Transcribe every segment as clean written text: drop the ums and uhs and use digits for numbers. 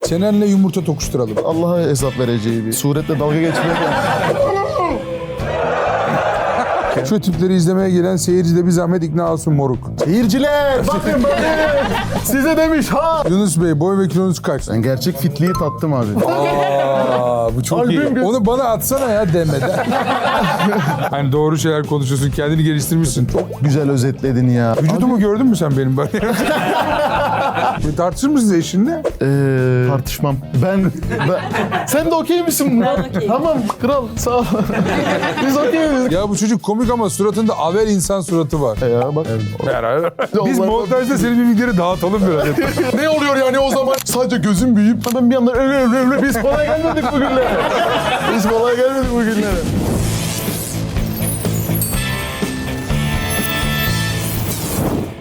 Çenenle yumurta tokuşturalım. Allah'a hesap vereceği bir suretle dalga geçmeye Şu tipleri izlemeye gelen seyirci de bir zahmet ikna olsun moruk. Seyirciler bakın size demiş ha. Yunus Bey, boy ve kilonuz kaç? Ben gerçek fitliği tattım abi. Aa, bu çok iyi. Onu bana atsana ya demeden. Hani doğru şeyler konuşuyorsun, kendini geliştirmişsin. Çok. Güzel özetledin ya. Vücudumu gördün mü sen benim? Bir tartışır mısınız eşinle? Tartışmam. Ben sen de okey misin? Ben okeyim. Tamam kral sağ ol. Biz okeyiz. Ya bu çocuk komik ama suratında avel insan suratı var. Ya bak. Biz montajda senin mimikleri dağıtalım biraz. Ne oluyor yani o zaman? Sadece gözüm büyüyüp ben bir yandan öyle biz kolay gelmedik bugünlere. Biz kolay gelmedik bugünlere.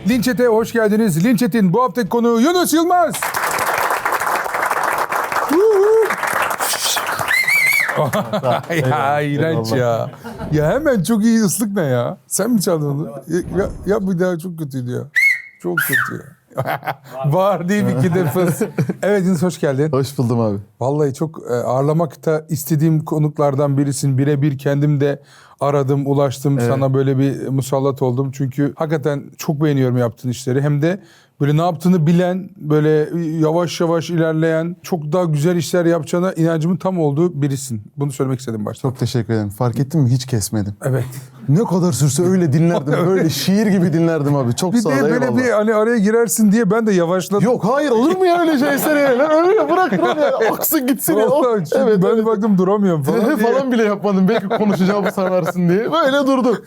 Linçet'e hoş geldiniz. Linçet'in bu haftaki konuğu Yunus Yılmaz. Ya iğrenç ya. Ya hemen çok iyi ıslık ne ya? Sen mi çaldın onu? Ya bir daha çok kötüydü ya. Çok kötü ya. Bağır değil iki de fıs. Evet Yunus hoş geldin. Hoş buldum abi. Vallahi çok ağırlamakta istediğim konuklardan birisin. Birebir kendim de aradım, ulaştım. Evet. Sana böyle bir musallat oldum. Çünkü hakikaten çok beğeniyorum yaptığın işleri. Hem de böyle ne yaptığını bilen, böyle yavaş yavaş ilerleyen, çok daha güzel işler yapacağına inancımın tam olduğu birisin. Bunu söylemek istedim başta. Çok teşekkür ederim. Fark ettin mi? Hiç kesmedim. Evet. Ne kadar sürse öyle dinlerdim. Böyle şiir gibi dinlerdim abi. Çok Bir sağ ol. de böyle eyvallah. bir hani araya girersin diye ben de yavaşladım. Yok hayır olur mu ya öyle şey seni? Öyle bırak ya. Aksın gitsin ya. Vallahi çünkü Evet, ben evet. baktım duramıyorum falan diye. falan bile yapmadım. Belki konuşacağımı sanarsın diye. Böyle durdum.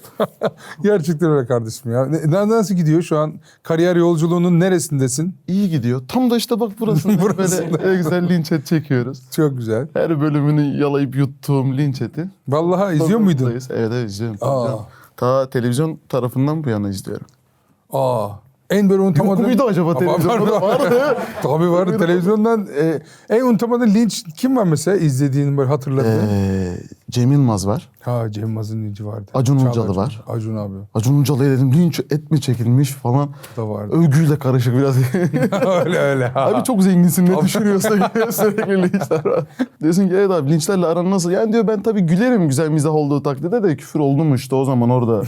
Gerçekten öyle kardeşim ya. Nasıl gidiyor şu an? Kariyer yolculuğunun neresindesin? İyi gidiyor. Tam da işte bak burasında. Burasında. Böyle güzel linç et çekiyoruz. Çok güzel. Her bölümünü yalayıp yuttuğum linç eti. Vallahi izliyor muydun? Evet evet izliyorum. Aa. Ta televizyon tarafından bu yana izliyorum. Aa. En böyle unutamadığın... Yok muydu acaba televizyonda? Vardı. Tabii vardı. Televizyondan en unutamadığın linç kim var mesela izlediğin böyle hatırladığın? Cem Yılmaz var. Ha Cem Yılmaz'ın linci vardı. Acun Çağla Ilıcalı var. Acun abi. Acun Ilıcalı'ya dedim linç et mi çekilmiş falan. Da vardı. Övgüyle karışık biraz. öyle öyle. Abi çok zenginsin ne düşünüyorsun sürekli linçler var. Diyorsun ki evet abi linçlerle aran nasıl? Yani diyor ben tabii gülerim güzel mizah olduğu takdirde de küfür oldu mu işte o zaman orada.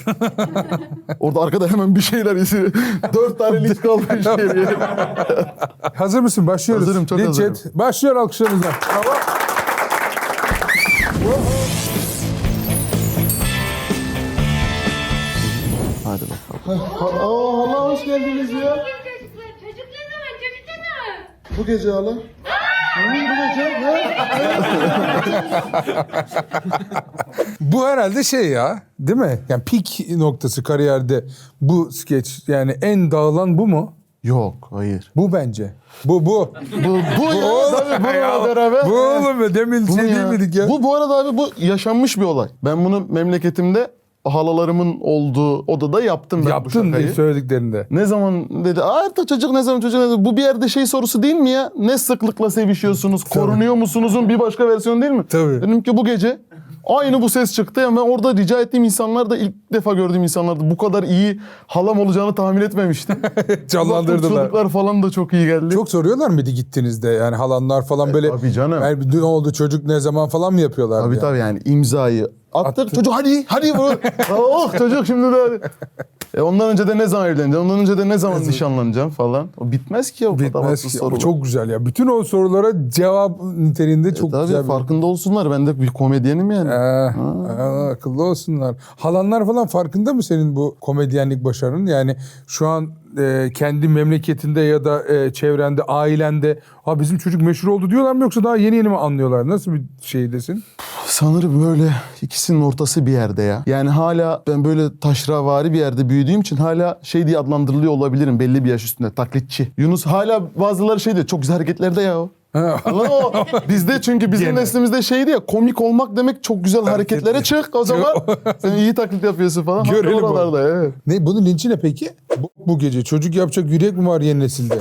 Orada arkada hemen bir şeyler isi. 4 tane linç kalmış geriye. Hazır mısın? Başlıyoruz. Hazırım, çok Linç hazırım. et. Başlıyor alkışlarınızla. Bravo. Hadi bakalım. Allah hoş geldiniz ya. Çocuk ne zaman? Çocuk ne zaman? Bu gece hala. Bu herhalde şey ya, değil mi? Yani peak noktası kariyerde bu skeç. Yani en dağılan bu mu? Yok hayır. Bu bence. Bu. Bu ya oğlum tabii bununla ya. beraber. Bu oğlum ya. Demin Bunu şey ya. değil miydik ya? Bu arada abi bu yaşanmış bir olay. Ben bunu memleketimde halalarımın olduğu odada yaptım ben bu Yaptın şakayı. söylediklerinde. Ne zaman dedi, çocuk ne zaman çocuk ne zaman? Bu bir yerde şey sorusu değil mi ya? Ne sıklıkla sevişiyorsunuz, korunuyor musunuzun bir başka versiyonu değil mi? Tabii. Dedim ki bu gece aynı bu ses çıktı. Yani ben orada rica ettiğim insanlar da ilk defa gördüğüm insanlardı. Bu kadar iyi halam olacağını tahmin etmemiştim. Canlandırdılar. Çocuklar falan da çok iyi geldi. Çok soruyorlar mıydı gittiğinizde? Yani halanlar falan böyle. tabii canım. Yani ne oldu çocuk ne zaman falan mı yapıyorlar? Tabii tabii yani imzayı attık. Çocuk hadi bu. Oh çocuk şimdi de. Ondan önce de ne zaman evleneceğim? Ondan önce de ne zaman nişanlanacağım falan. O bitmez ki o kadar Bitmez basit ki. sorular. Çok güzel ya. Bütün o sorulara cevap niteliğinde çok Tabii güzel. farkında olsunlar. Ben de bir komedyenim yani. Akıllı olsunlar. Halanlar falan farkında mı senin bu komedyenlik başarının? Yani şu an kendi memleketinde ya da çevrende, ailende bizim çocuk meşhur oldu diyorlar mı yoksa daha yeni mi anlıyorlar? Nasıl bir şeydesin? Sanırım böyle ikisinin ortası bir yerde ya. Yani hala ben böyle taşravari bir yerde büyüdüğüm için hala şey diye adlandırılıyor olabilirim belli bir yaş üstünde. Taklitçi. Yunus hala bazıları şey diyor çok güzel hareketlerde ya o. Anladın mı? Bizde çünkü bizim Gene. neslimizde şeydi ya komik olmak demek çok güzel hareketlere çık o zaman sen iyi taklit yapıyorsun falan. Görelim onu. Oralarda evet. Ne bunun linci ne peki? Bu gece çocuk yapacak yürek mi var yeni nesilde?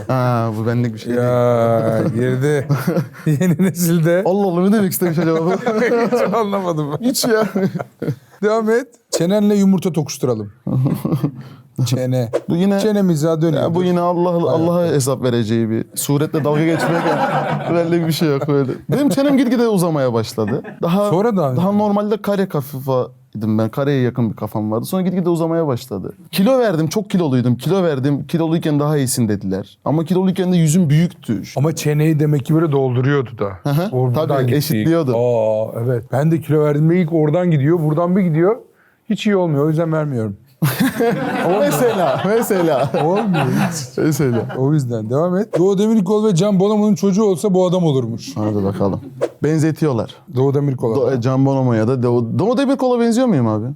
Bu benlik bir şey değil. Ya girdi. Yeni nesilde. Allah Allah ne demek istemiş acaba? Hiç anlamadım. Hiç ya. Devam et. Çenenle yumurta tokuşturalım. Çene. Bu yine Çene mizahı dönüyor. ya bu yine Allah'a hesap vereceği bir suretle dalga geçmek böyle bir şey yok böyle. Benim çenem gitgide uzamaya başladı. Sonra da- daha normalde kare kafaydım ben. Kareye yakın bir kafam vardı. Sonra gitgide uzamaya başladı. Kilo verdim. Çok kiloluydum. Kilo verdim. Kiloluyken daha iyisin dediler. Ama kiloluyken de yüzüm büyüktü. Ama çeneyi demek ki böyle dolduruyordu da. hı. Oradan Tabii, gitti. eşitliyordu. Evet. Ben de kilo verdiğimde ilk oradan gidiyor, buradan bir gidiyor. Hiç iyi olmuyor. O yüzden vermiyorum. Mesela. Olmuyor hiç. Mesela. O yüzden devam et. Doğu Demirkol ve Can Bonomo'nun çocuğu olsa bu adam olurmuş. Hadi bakalım. Benzetiyorlar. Doğu Demirkol'a. Can Bonomo'ya da Doğu Demirkol'a benziyor muyum abi?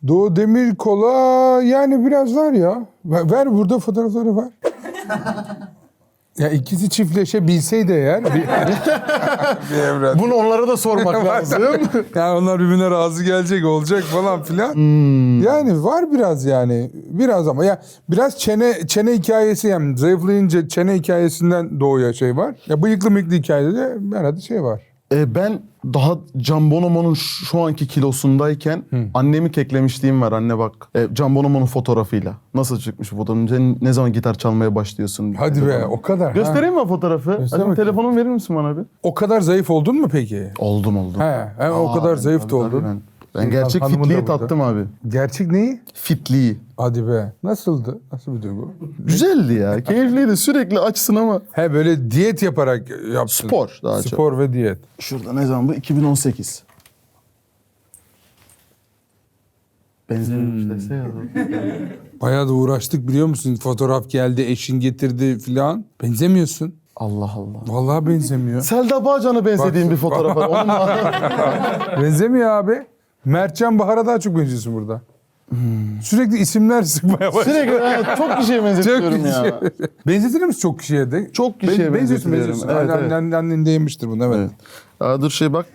Doğu Demirkol'a yani biraz var ya. Ver burada fotoğrafları var. Ya ikisi çiftleşebilseydi eğer. Bir evren. Bunu onlara da sormak lazım. Yani onlar birbirine razı gelecek olacak falan filan. Yani var biraz yani. Biraz ama ya biraz çene hikayesi yani zayıflayınca çene hikayesinden doğuya şey var. Ya bıyıklı mıyıklı hikayede de herhalde şey var. Ben daha Can Bonomo'nun şu anki kilosundayken annemi keklemişliğim var. Anne bak Can Bonomo'nun fotoğrafıyla. Nasıl çıkmış bu fotoğraf? Sen ne zaman gitar çalmaya başlıyorsun? Hadi be o kadar. Göstereyim mi o fotoğrafı? Göster Hadi bakayım. telefonumu verir misin bana bir? O kadar zayıf oldun mu peki? Oldum. He, o kadar zayıf da Tabii, oldun. Ben gerçek Hanımın da fitliği burada. tattım abi. Gerçek neyi? Fitliği. Hadi be. Nasıldı? Nasıl bir duygu? Güzeldi ya. Keyifliydi. Sürekli açsın ama. He böyle diyet yaparak yaptın. Spor daha çok. Spor ve diyet. Şurada ne zaman bu? 2018. Benzememiş dese ya. Bayağı da uğraştık biliyor musun? Fotoğraf geldi, eşin getirdi filan. Benzemiyorsun. Allah Allah. Vallahi benzemiyor. Selda Bağcan'a benzediğim bir fotoğraf var. Onunla... Benzemiyor abi. Mertcan Bahar'a daha çok benziyorsun burada. Sürekli isimler sıkmaya başladı. Sürekli çok kişiye benzetiyorum ya. Benzetilir misin çok kişiye de? Çok kişiye benziyorsun. benzetiyorum. Evet, evet. Annen de yemiştir bunu evet. Evet. Aa, dur bak.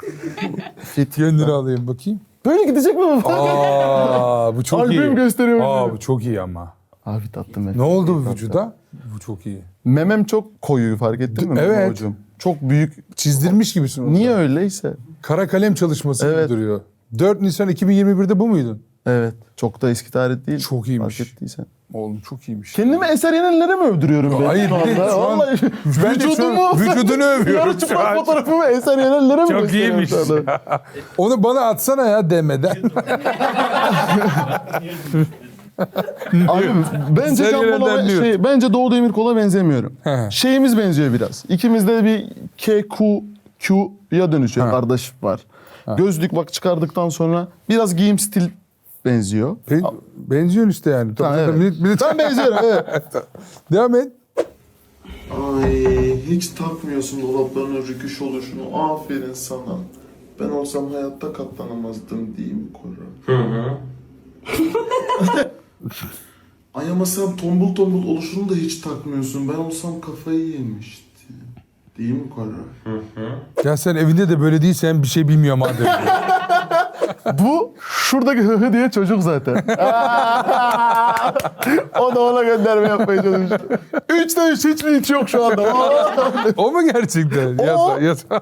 Fit. Gönlünü alayım bakayım. Böyle gidecek mi bu? Aa bu çok iyi. Albüm gösteriyor. Aa bu çok iyi ama. Abi tattım ben. Ne oldu bu vücuda? Bu çok iyi. Memem çok koyu fark ettin mi? Evet. Hocam? Çok büyük. Çizdirmiş gibisin orada. Niye öyleyse? Kara kalem çalışması Evet. gibi duruyor. 4 Nisan 2021'de bu muydun? Evet. Çok da eski tarih değil. Çok iyiymiş. Fark ettiysen. Oğlum çok iyiymiş. Kendimi Eser Yenenlere mi övdürüyorum ben Hayır, şu anda? şu an- Vallahi Ben de şu an vücudunu övüyorum Yarı şu an. çıplak fotoğrafımı Eser Yenenlere mi Çok gösteriyorum iyiymiş. şu anda? Onu bana atsana ya demeden. Abi bence Eser Can Yenen'den Bonomo diyor. bence Doğu Demirkol'a benzemiyorum. He. Şeyimiz benziyor biraz. İkimiz de bir Q'ya dönüşüyor. Ha. Kardeş var. Gözlük bak çıkardıktan sonra biraz giyim stil benziyor. Benziyorsun işte yani. Ha, evet. Ben benziyorum evet. Devam et. Ay hiç takmıyorsun dolaplarına rüküş oluşunu. Aferin sana. Ben olsam hayatta katlanamazdım diyeyim Kora. Ay ama sen tombul tombul oluşunu da hiç takmıyorsun. Ben olsam kafayı yemişti. Değil mi Kora? Ya sen evinde de böyle değilsen bir şey bilmiyorum hadi. Bu şuradaki hı diye çocuk zaten. O da ona gönderme yapmaya çalışıyor. 3'te 3 hiç yok şu anda. O mu gerçekten? O. Yasa.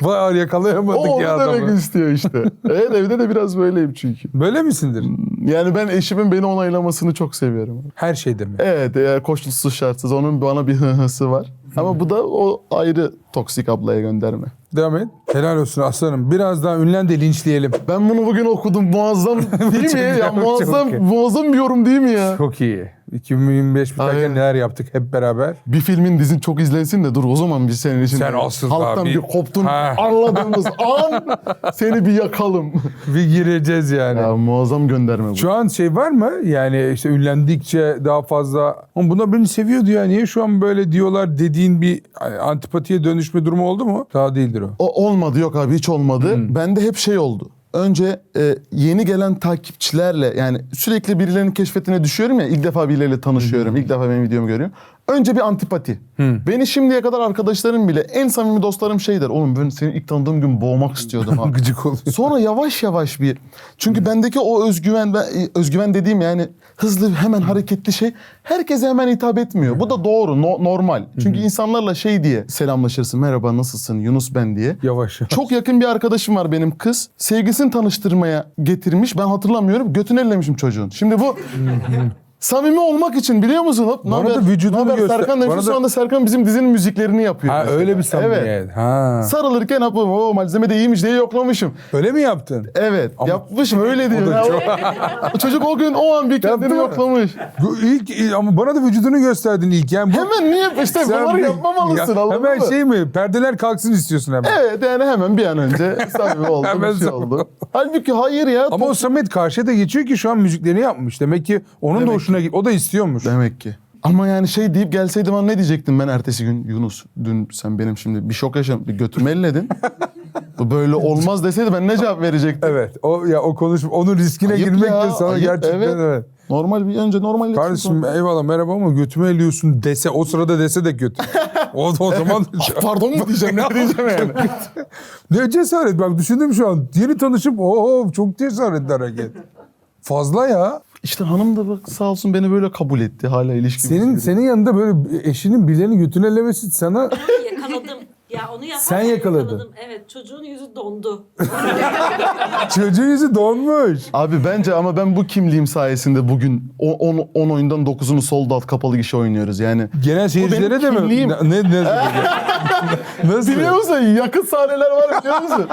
Var yakalayamadık O ya onu demek adamı. istiyor işte. Evet evde de biraz böyleyim çünkü. Böyle misindir? Yani ben eşimin beni onaylamasını çok seviyorum. Her şeyde mi? Evet koşulsuz şartsız onun bana bir hıhısı var. Ama bu da o ayrı toksik ablaya gönderme. Devam et. Helal olsun aslanım. Biraz daha ünlen de linçleyelim. Ben bunu bugün okudum. Muazzam değil mi? Ya, Çok iyi. muazzam bir yorum değil mi ya? Çok iyi. 2025 biterken Aynen. neler yaptık hep beraber. Bir filmin dizin çok izlensin de dur o zaman biz senin için Sen asıl halktan abi. bir koptun Ha. anladığımız an seni bir yakalım. Bir gireceğiz yani. Ya muazzam gönderme bu. Şu an şey var mı? Yani işte ünlendikçe daha fazla "Oğlum buna beni seviyordu ya niye şu an böyle diyorlar" dediğin bir antipatiye dönüşme durumu oldu mu? Daha değildir o. O olmadı yok abi hiç olmadı. Bende hep şey oldu. Önce yeni gelen takipçilerle yani sürekli birilerinin keşfetine düşüyorum ya ilk defa birileriyle tanışıyorum. İlk defa benim videomu görüyorum. Önce bir antipati. Beni şimdiye kadar arkadaşlarım bile en samimi dostlarım şey der. Oğlum ben seni ilk tanıdığım gün boğmak istiyordum ha. Gıcık oluyor. Sonra yavaş yavaş bir... Çünkü bendeki o özgüven dediğim yani hızlı hemen hareketli şey herkese hemen hitap etmiyor. Bu da doğru, normal. Çünkü insanlarla şey diye selamlaşırsın. Merhaba nasılsın Yunus ben diye. Yavaş. Çok yakın bir arkadaşım var benim kız. Sevgisini tanıştırmaya getirmiş. Ben hatırlamıyorum. Götünü ellemişim çocuğun. Şimdi bu Samimi olmak için biliyor musun? Hop, Bana naber? da vücudunu Naber göster. Serkan demiş. Bana Şu da- anda Serkan bizim dizinin müziklerini yapıyor. Ha mesela. öyle bir samimiyet. Evet. Ha. Sarılırken hop, o malzeme de iyiymiş diye yoklamışım. Öyle mi yaptın? Evet. Yapmışım öyle diyor. da Ya, çok- Çocuk o gün o an bir kendini Yaptı mı? yoklamış. Bu ilk ama bana da vücudunu gösterdin ilk. Yani bu, Hemen niye işte Sen bunları bir- yapmamalısın Ya, anladın hemen mı? şey mi? Perdeler kalksın istiyorsun hemen. Evet yani hemen bir an önce samimi oldu. Hemen bir şey samimi. oldu. Halbuki hayır ya. Ama o Samet karşıya da geçiyor ki şu an müziklerini yapmış. Demek ki onun da Demek hoşuna gitti. O da istiyormuş. Demek ki. Ama yani şey deyip gelseydim bana ne diyecektim ben ertesi gün? Yunus dün sen benim şimdi bir şok yaşam bir götümü elledin. Bu böyle olmaz deseydi ben ne cevap verecektim? Evet. O konuşma. Onun riskine Ayıp girmek ya, de sana ayıp, gerçekten evet. Normal bir önce normal Kardeşim eyvallah merhaba ama götüme eliyorsun dese o sırada dese de kötü. o zaman pardon mu diyeceğim ne diyeceğim yani. ne cesaret bak düşündüm şu an. Yeni tanışıp çok cesaretli hareket. Fazla ya. İşte hanım da bak sağ olsun beni böyle kabul etti hala ilişki. Senin yanında böyle eşinin birilerinin götünü ellemesi sana Yakaladım. Ya onu yaparken Sen yakaladın. yakaladım. Evet, çocuğun yüzü dondu. çocuğun yüzü donmuş. Abi bence ama ben bu kimliğim sayesinde bugün 10 oyundan 9'unu sold out kapalı gişe oynuyoruz yani. Genel seyircilere benim de mi? kimliğim. Nasıl? Biliyor musun? Yakın sahneler var biliyor musun?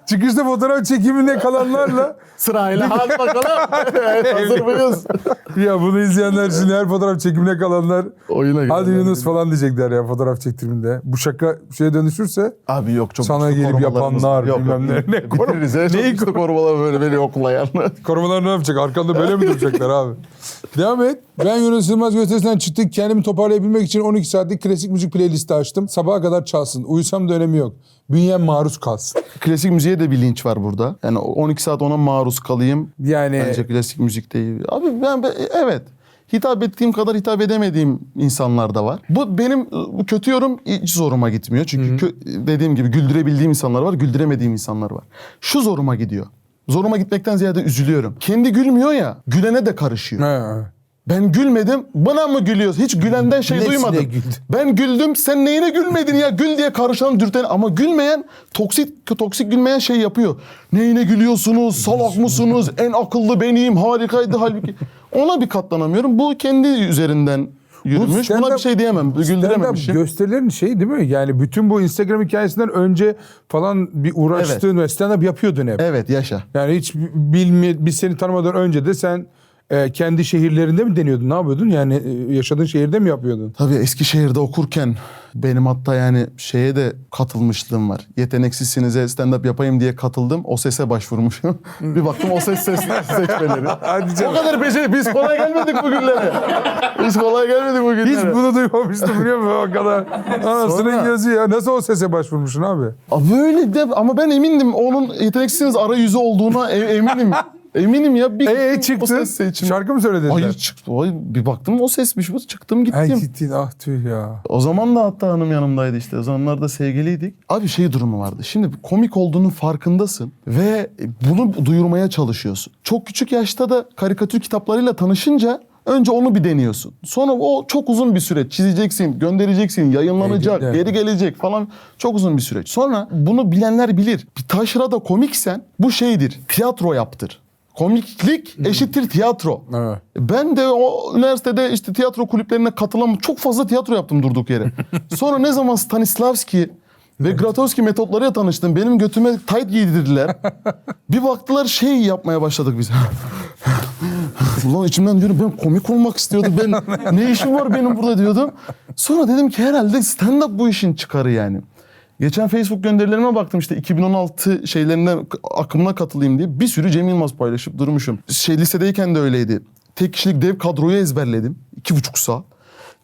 Çıkışta fotoğraf çekiminde kalanlarla Sırayla hadi bakalım. Evet, hazır mıyız? ya bunu izleyenler şimdi her fotoğraf çekimine kalanlar Oyuna hadi girelim. Yunus falan diyecekler ya fotoğraf çektiminde. Bu şaka şeye dönüşürse Abi yok çok Sana güçlü gelip korumalarımız yapanlar, var. Yok, bilmem ne. yok. Ne korum- Bitiririz ya. Çok Neyi güçlü korumalar böyle beni yoklayan. korumalar ne yapacak? Arkanda böyle mi duracaklar abi? Devam et. Ben Yunus Yılmaz gösterisinden çıktık. Kendimi toparlayabilmek için 12 saatlik klasik müzik playlisti açtım. Sabaha kadar çalsın. Uyusam da önemi yok. Bünyem maruz kalsın. Klasik müziğe de bir linç var burada. Yani 12 saat ona maruz kalayım. Yani Bence klasik müzik değil. Abi evet. Hitap ettiğim kadar hitap edemediğim insanlar da var. Bu benim bu kötü yorum hiç zoruma gitmiyor. Çünkü dediğim gibi güldürebildiğim insanlar var, güldüremediğim insanlar var. Şu zoruma gidiyor. Zoruma gitmekten ziyade üzülüyorum. Kendi gülmüyor ya, gülene de karışıyor. ha. Ben gülmedim, bana mı gülüyorsun? Hiç gülenden şey Nesine duymadım. güldün? Ben güldüm, sen neyine gülmedin ya? Gül diye karışan dürten ama gülmeyen, toksik gülmeyen şey yapıyor. Neyine gülüyorsunuz, salak mısınız, en akıllı benim, harikaydı halbuki. Ona bir katlanamıyorum. Bu kendi üzerinden yürümüş. Buna stand-up- bir şey diyemem. Güldürememişim. Gösterilerin şeyi değil mi? Yani bütün bu Instagram hikayesinden önce falan bir uğraştığın ve stand-up yapıyordun hep. Evet, yaşa. Yani hiç biz seni tanımadan önce de sen kendi şehirlerinde mi deniyordun? Ne yapıyordun? Yani yaşadığın şehirde mi yapıyordun? Tabii Eskişehir'de okurken benim hatta yani şeye de katılmışlığım var. Yeteneksizsinize stand-up yapayım diye katıldım. O sese başvurmuşum. Bir baktım o ses seçmeleri. Hadi O canım. kadar beceri. Biz kolay gelmedik bugünlere. Biz kolay gelmedik bugünlere. Hiç bunu duymamıştım biliyor musun? O kadar. Anasının Sonra- gözü ya. Nasıl o sese başvurmuşsun abi? Böyle de ama ben emindim onun yeteneksizsiniz arayüzü olduğuna eminim. Eminim ya. O Çıktın. ses seçim. Şarkı mı söyledin? Hayır çıktı. Hayır, bir baktım o sesmiş bu. Çıktım gittim. Ay gittin tüh ya. O zaman da hatta hanım yanımdaydı işte. O zamanlar da sevgiliydik. Abi şey durumu vardı. Şimdi komik olduğunun farkındasın ve bunu duyurmaya çalışıyorsun. Çok küçük yaşta da karikatür kitaplarıyla tanışınca önce onu bir deniyorsun. Sonra o çok uzun bir süreç. Çizeceksin, göndereceksin, yayınlanacak, Evet. geri gelecek falan. Çok uzun bir süreç. Sonra bunu bilenler bilir. Bir taşrada komiksen bu şeydir. Tiyatro yaptır. Komiklik eşittir tiyatro. Evet. Ben de o üniversitede işte tiyatro kulüplerine katılan çok fazla tiyatro yaptım durduk yere. Sonra ne zaman Stanislavski ve Grotowski metotlarıyla tanıştım. Benim götüme tayt giydirdiler. Bir baktılar şey yapmaya başladık biz. Ulan içimden diyorum ben komik olmak istiyordum. Ben ne işim var benim burada diyordum. Sonra dedim ki herhalde stand-up bu işin çıkarı yani. Geçen Facebook gönderilerime baktım işte 2016 şeylerinden akımına katılayım diye bir sürü Cem Yılmaz paylaşıp durmuşum. Lisedeyken de öyleydi. Tek kişilik dev kadroyu ezberledim. 2,5 saat.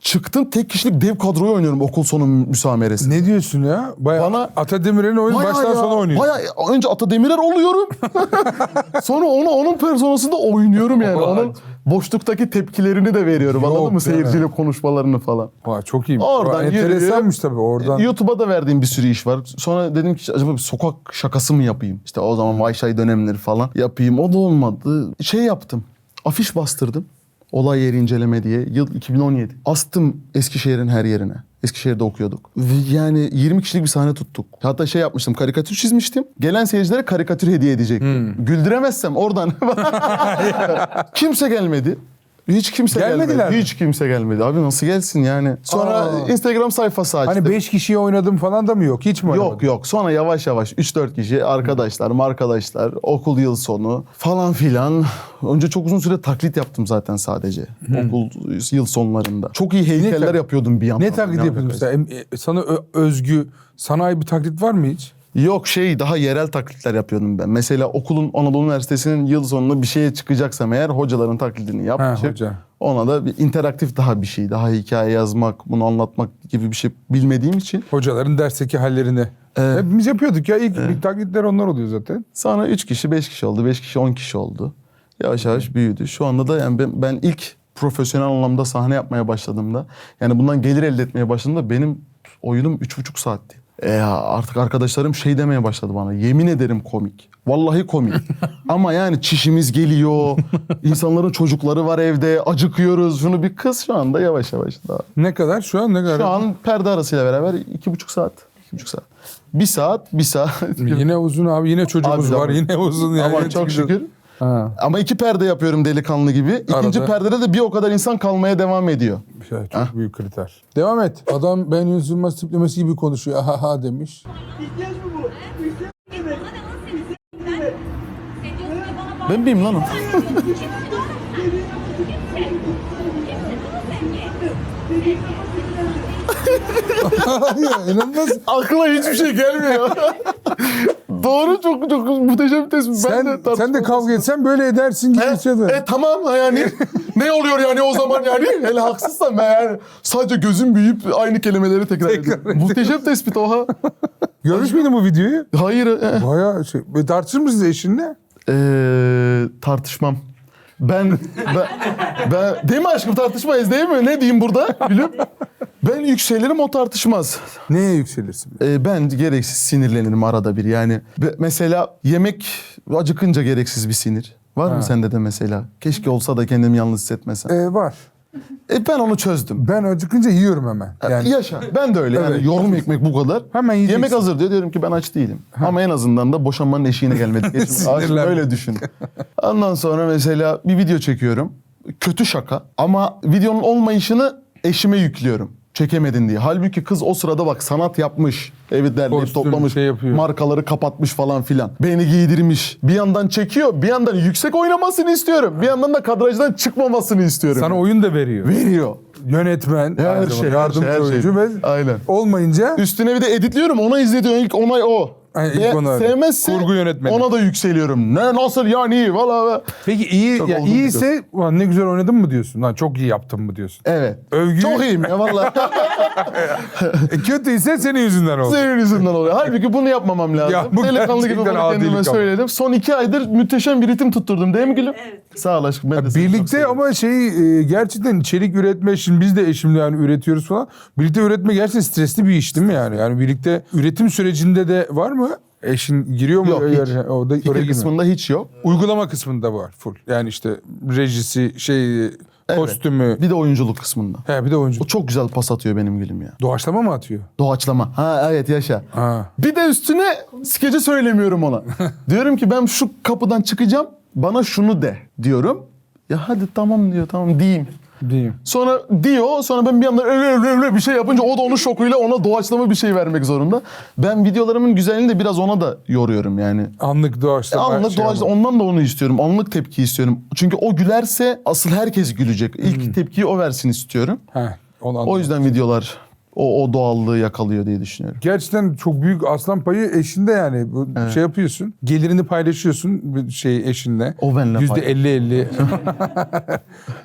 Çıktım tek kişilik dev kadroyu oynuyorum okul sonu müsameresi. Ne diyorsun ya? Bayağı Bana- Atademir'in oyunu Bayağı baştan ya, sona oynuyorsun. bayağı önce Ata Demirer oluyorum. Sonra onun personasında oynuyorum yani. Vay. Onun boşluktaki tepkilerini de veriyorum. Yok Anladın mı? be. Seyirciyle konuşmalarını falan. Vay, çok iyi. Oradan Enteresanmış tabii oradan. YouTube'a da verdiğim bir sürü iş var. Sonra dedim ki acaba bir sokak şakası mı yapayım? İşte o zaman Vayşay dönemleri falan yapayım. O da olmadı. Şey yaptım. Afiş bastırdım. Olay yeri inceleme diye. Yıl 2017. Astım Eskişehir'in her yerine. Eskişehir'de okuyorduk. Ve yani 20 kişilik bir sahne tuttuk. Hatta şey yapmıştım. Karikatür çizmiştim. Gelen seyircilere karikatür hediye edecektim. Güldüremezsem oradan. Kimse gelmedi. Hiç kimse Gelmediler gelmedi. mi? Hiç kimse gelmedi. Abi nasıl gelsin yani? Sonra Aa. Instagram sayfası açtım. Hani 5 kişiye oynadım falan da mı yok? Hiç mi oynamadın? Yok. Sonra yavaş yavaş 3-4 kişi arkadaşlar, okul yıl sonu falan filan. Önce çok uzun süre taklit yaptım zaten sadece. Okul yıl sonlarında. Çok iyi heykeller tak- yapıyordum bir yandan. Ne taklit yapıyorsun mesela? Sana özgü, sana ait bir taklit var mı hiç? Yok daha yerel taklitler yapıyordum ben. Mesela okulun Anadolu Üniversitesi'nin yıl sonunda bir şeye çıkacaksam eğer hocaların taklidini yap. Ha, çık. hoca. Ona da bir interaktif daha bir şey. Daha hikaye yazmak, bunu anlatmak gibi bir şey bilmediğim için. Hocaların dersteki hallerini. Hepimiz yapıyorduk ya. İlk taklitler onlar oluyor zaten. Sonra 3 kişi, 5 kişi oldu. 5 kişi, 10 kişi oldu. Yavaş yavaş büyüdü. Şu anda da yani ben ilk profesyonel anlamda sahne yapmaya başladığımda, yani bundan gelir elde etmeye başladığımda benim oyunum 3,5 saatti. Artık arkadaşlarım şey demeye başladı bana. Yemin ederim komik. Vallahi komik. Ama yani çişimiz geliyor. İnsanların çocukları var evde. Acıkıyoruz. Şunu bir kız şu anda yavaş yavaş daha. Ne kadar? Şu an ne kadar? Şu an perde arasıyla beraber 2,5 saat. 2,5 saat. 1 saat. Yine uzun abi. Yine çocuğumuz Abi, var. Yine uzun. Yani. Ama çok şükür. Ha. Ama 2 perde yapıyorum delikanlı gibi. İkinci Arada. perdede de bir o kadar insan kalmaya devam ediyor. Çok büyük kriter. Devam et. Adam ben Yunus Yılmaz tiplemesi gibi konuşuyor. Ha demiş. Ben miyim lan o? Ya, inanılmaz. Aklıma hiçbir şey gelmiyor. Doğru, çok muhteşem bir tespit. Sen de kavga etsen böyle edersin gibi bir şey de. Tamam yani. Ne oluyor yani o zaman yani? Hele haksızsam ben yani. Sadece gözüm büyüyüp aynı kelimeleri tekrar ediyorum. Muhteşem tespit oha. Görmüş müydün bu videoyu? Hayır. Bayağı şey. Tartışır mısınız eşinle? Tartışmam. Ben değil mi aşkım, tartışmayız değil mi? Ne diyeyim burada gülüm? Ben yükselirim, o tartışmaz. Neye yükselirsin? Ben gereksiz sinirlenirim arada bir yani. Mesela yemek acıkınca gereksiz bir sinir. Var mı sende de mesela? Keşke olsa da kendimi yalnız hissetmesem. Var. Ben onu çözdüm. Ben acıkınca yiyorum hemen. Yani Yaşa. Ben de öyle Evet. yani. Yorum ekmek bu kadar. Hemen yiyeceksin. Yemek hazır diyor. Diyorum ki ben aç değilim. Ama en azından da boşanmanın eşiğine gelmedik. Sinirlenme. Öyle düşün. Ondan sonra mesela bir video çekiyorum. Kötü şaka. Ama videonun olmayışını eşime yüklüyorum. Çekemedin diye. Halbuki kız o sırada bak sanat yapmış. Evi derleyip Kostüm toplamış. şey yapıyor. Markaları kapatmış falan filan. Beni giydirmiş. Bir yandan çekiyor. Bir yandan yüksek oynamasını istiyorum. Bir yandan da kadrajdan çıkmamasını istiyorum. sana oyun da veriyor. veriyor. Yönetmen, Her aynı şey, zamanda yardımcı her şey. oyuncu ve Aynen. olmayınca Üstüne bir de editliyorum. Ona izlediğim ilk onay o. Ay, ilk onay. Sevmezse Kurgu yönetmeni. ona da yükseliyorum. Ne nasıl yani valla. peki iyi Çok ya olgun iyiyse ulan ne güzel oynadın mı diyorsun? Lan çok iyi yaptın mı diyorsun? Evet. Övgü Çok iyiyim ya valla. kötüyse senin yüzünden oldu. Senin yüzünden oluyor. Halbuki bunu yapmam lazım. Ya bu Delikanlı gibi gerçekten bunu kendime adilik ama. söyledim. Son 2 aydır müthişem bir ritim tutturdum değil mi gülüm? Evet. Sağ ol aşkım. Ben de seni çok Birlikte seviyorum. ama gerçekten içerik üretme, şimdi biz de eşimle yani üretiyoruz falan. Birlikte üretme gerçekten stresli bir iş değil mi yani? Yani birlikte üretim sürecinde de var mı? Eşin giriyor mu? Yok, hiç. Orada, oraya Fikir girmiyor. kısmında hiç yok. Uygulama kısmında var full. Yani işte rejisi, kostümü. Bir de oyunculuk kısmında. Bir de oyuncu. O çok güzel pas atıyor benim gülüm ya. Doğaçlama mı atıyor? Doğaçlama. Ha evet yaşa. Ha. Bir de üstüne skeci söylemiyorum ona. Diyorum ki ben şu kapıdan çıkacağım. Bana şunu de diyorum. Ya hadi tamam diyor. Tamam diyeyim. Diyeyim. Sonra diyor. Sonra ben bir anda öyle bir şey yapınca o da onun şokuyla ona doğaçlama bir şey vermek zorunda. Ben videolarımın güzelliğini de biraz ona da yoruyorum yani. Anlık doğaçlama. Anlık doğaçlama. Ondan da onu istiyorum. Anlık tepki istiyorum. Çünkü o gülerse asıl herkes gülecek. İlk tepkiyi o versin istiyorum. O yüzden videolar o doğallığı yakalıyor diye düşünüyorum. Gerçekten çok büyük aslan payı eşinde yani. Bu şey yapıyorsun. Gelirini paylaşıyorsun eşinle. O benimle %50-50.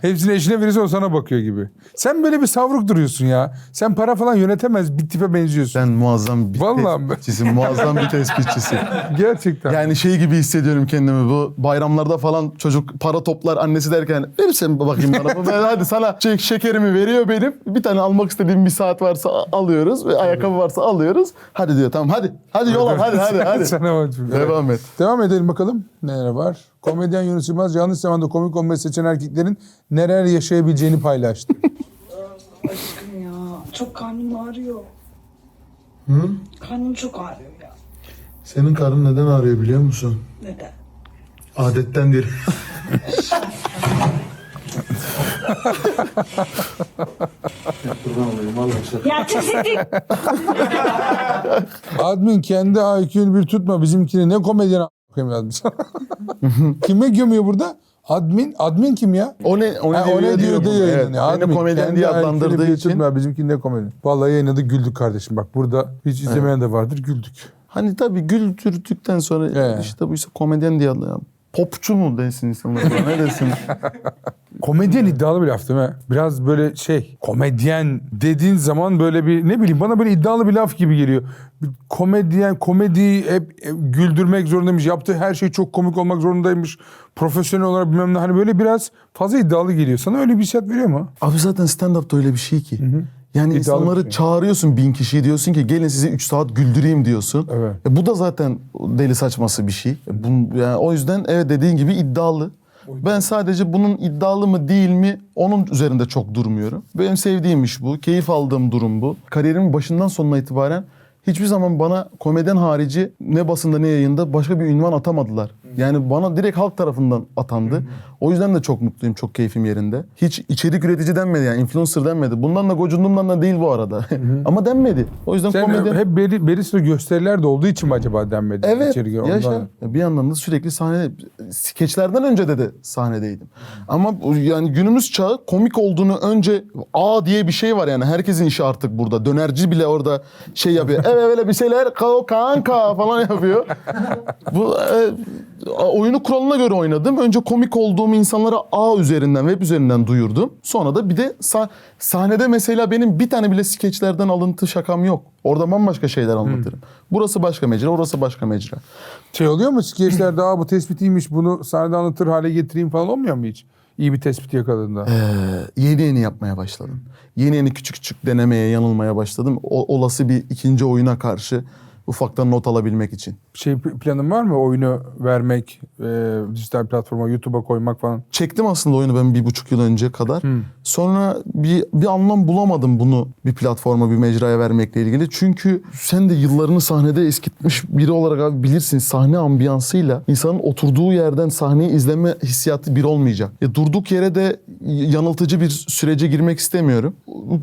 Hepsini eşine verirse o sana bakıyor gibi. Sen böyle bir savruk duruyorsun ya. Sen para falan yönetemez bir tipe benziyorsun. Ben muazzam bir Vallahi mi? tespitçisin. Muazzam bir tespitçisin. Gerçekten. Yani şey gibi hissediyorum kendimi, bu bayramlarda falan çocuk para toplar annesi derken verirsen bakayım bana. Ben, hadi sana şekerimi veriyor benim. Bir tane almak istediğim bir saat varsa alıyoruz ve ayakkabı varsa alıyoruz. Hadi diyor tamam hadi yola hadi. Sana bak. Devam et. Devam edelim bakalım neler var. Komedyen Yunus Yılmaz yanlış zamanda komik olmayı seçen erkeklerin neler yaşayabileceğini paylaştı. Aşkım ya çok karnım ağrıyor. Hı? Karnım çok ağrıyor ya. Senin karın neden ağrıyor biliyor musun? Neden? Adettendir. Kurban olayım vallahi şaka. Ya kesinlikle. Admin kendi IQ'nu bir tutma. Bizimkini ne komedyen a**ayım yazmış. Kime gömüyor burada? Admin kim ya? O ne diyor bunu. Evet. Beni komedyen diye adlandırdığı için. Tutma, bizimkini ne komedyen. Vallahi yayınladık, güldük kardeşim. Bak burada hiç izlemeyen de vardır, güldük. Hani tabii güldürdükten sonra işte bu ise komedyen diye adlandırıyor. Popçu mu desin insanlar? Ne desin? Komedyen iddialı bir laf değil mi? Biraz böyle komedyen dediğin zaman böyle bir ne bileyim bana böyle iddialı bir laf gibi geliyor. Bir komediyi hep güldürmek zorundaymış. Yaptığı her şey çok komik olmak zorundaymış. Profesyonel olarak bilmem ne, hani böyle biraz fazla iddialı geliyor. Sana öyle bir hissiyat veriyor mu? Abi zaten stand-up da öyle bir şey ki. Yani İddialı insanları bir şey. çağırıyorsun 1000 kişiyi, diyorsun ki gelin sizi 3 saat güldüreyim diyorsun. Evet. Bu da zaten deli saçması bir şey. Yani o yüzden evet dediğin gibi iddialı. Ben sadece bunun iddialı mı değil mi onun üzerinde çok durmuyorum. Benim sevdiğim iş bu. Keyif aldığım durum bu. Kariyerimin başından sonuna itibaren hiçbir zaman bana komedyen harici ne basında ne yayında başka bir ünvan atamadılar. Yani bana direkt halk tarafından atandı. O yüzden de çok mutluyum, çok keyfim yerinde. Hiç içerik üretici denmedi yani, influencer denmedi. Bundan da gocundumdan da değil bu arada. Ama denmedi. O yüzden Sen komedyen... hep belli sıra gösteriler de olduğu için mi acaba denmedi? Evet, İçeri ondan. yaşa. Bir yandan da sürekli sahne, skeçlerden önce de sahnedeydim. Ama yani günümüz çağı komik olduğunu önce diye bir şey var yani. Herkesin işi artık burada. Dönerci bile orada şey yapıyor. Evet öyle bir şeyler kanka falan yapıyor. Bu oyunu kuralına göre oynadım. Önce komik olduğumu insanlara üzerinden, web üzerinden duyurdum. Sonra da bir de sahnede mesela benim bir tane bile skeçlerden alıntı şakam yok. Orada bambaşka şeyler anlatırım. Burası başka mecra, orası başka mecra. Oluyor mu skeçlerde bu tespit iyiymiş, bunu sahnede anlatır hale getireyim falan olmuyor mu hiç? İyi bir tespit yakaladığında. Yeni yapmaya başladım. Yeni küçük küçük denemeye, yanılmaya başladım. Olası bir ikinci oyuna karşı ufaktan not alabilmek için. Planın var mı? Oyunu vermek, dijital platforma, YouTube'a koymak falan. Çektim aslında oyunu ben 1,5 yıl önce kadar. Sonra bir anlam bulamadım bunu bir platforma, bir mecraya vermekle ilgili. Çünkü sen de yıllarını sahnede eskitmiş biri olarak abi bilirsin, sahne ambiyansıyla insanın oturduğu yerden sahneyi izleme hissiyatı bir olmayacak. Durduk yere de yanıltıcı bir sürece girmek istemiyorum.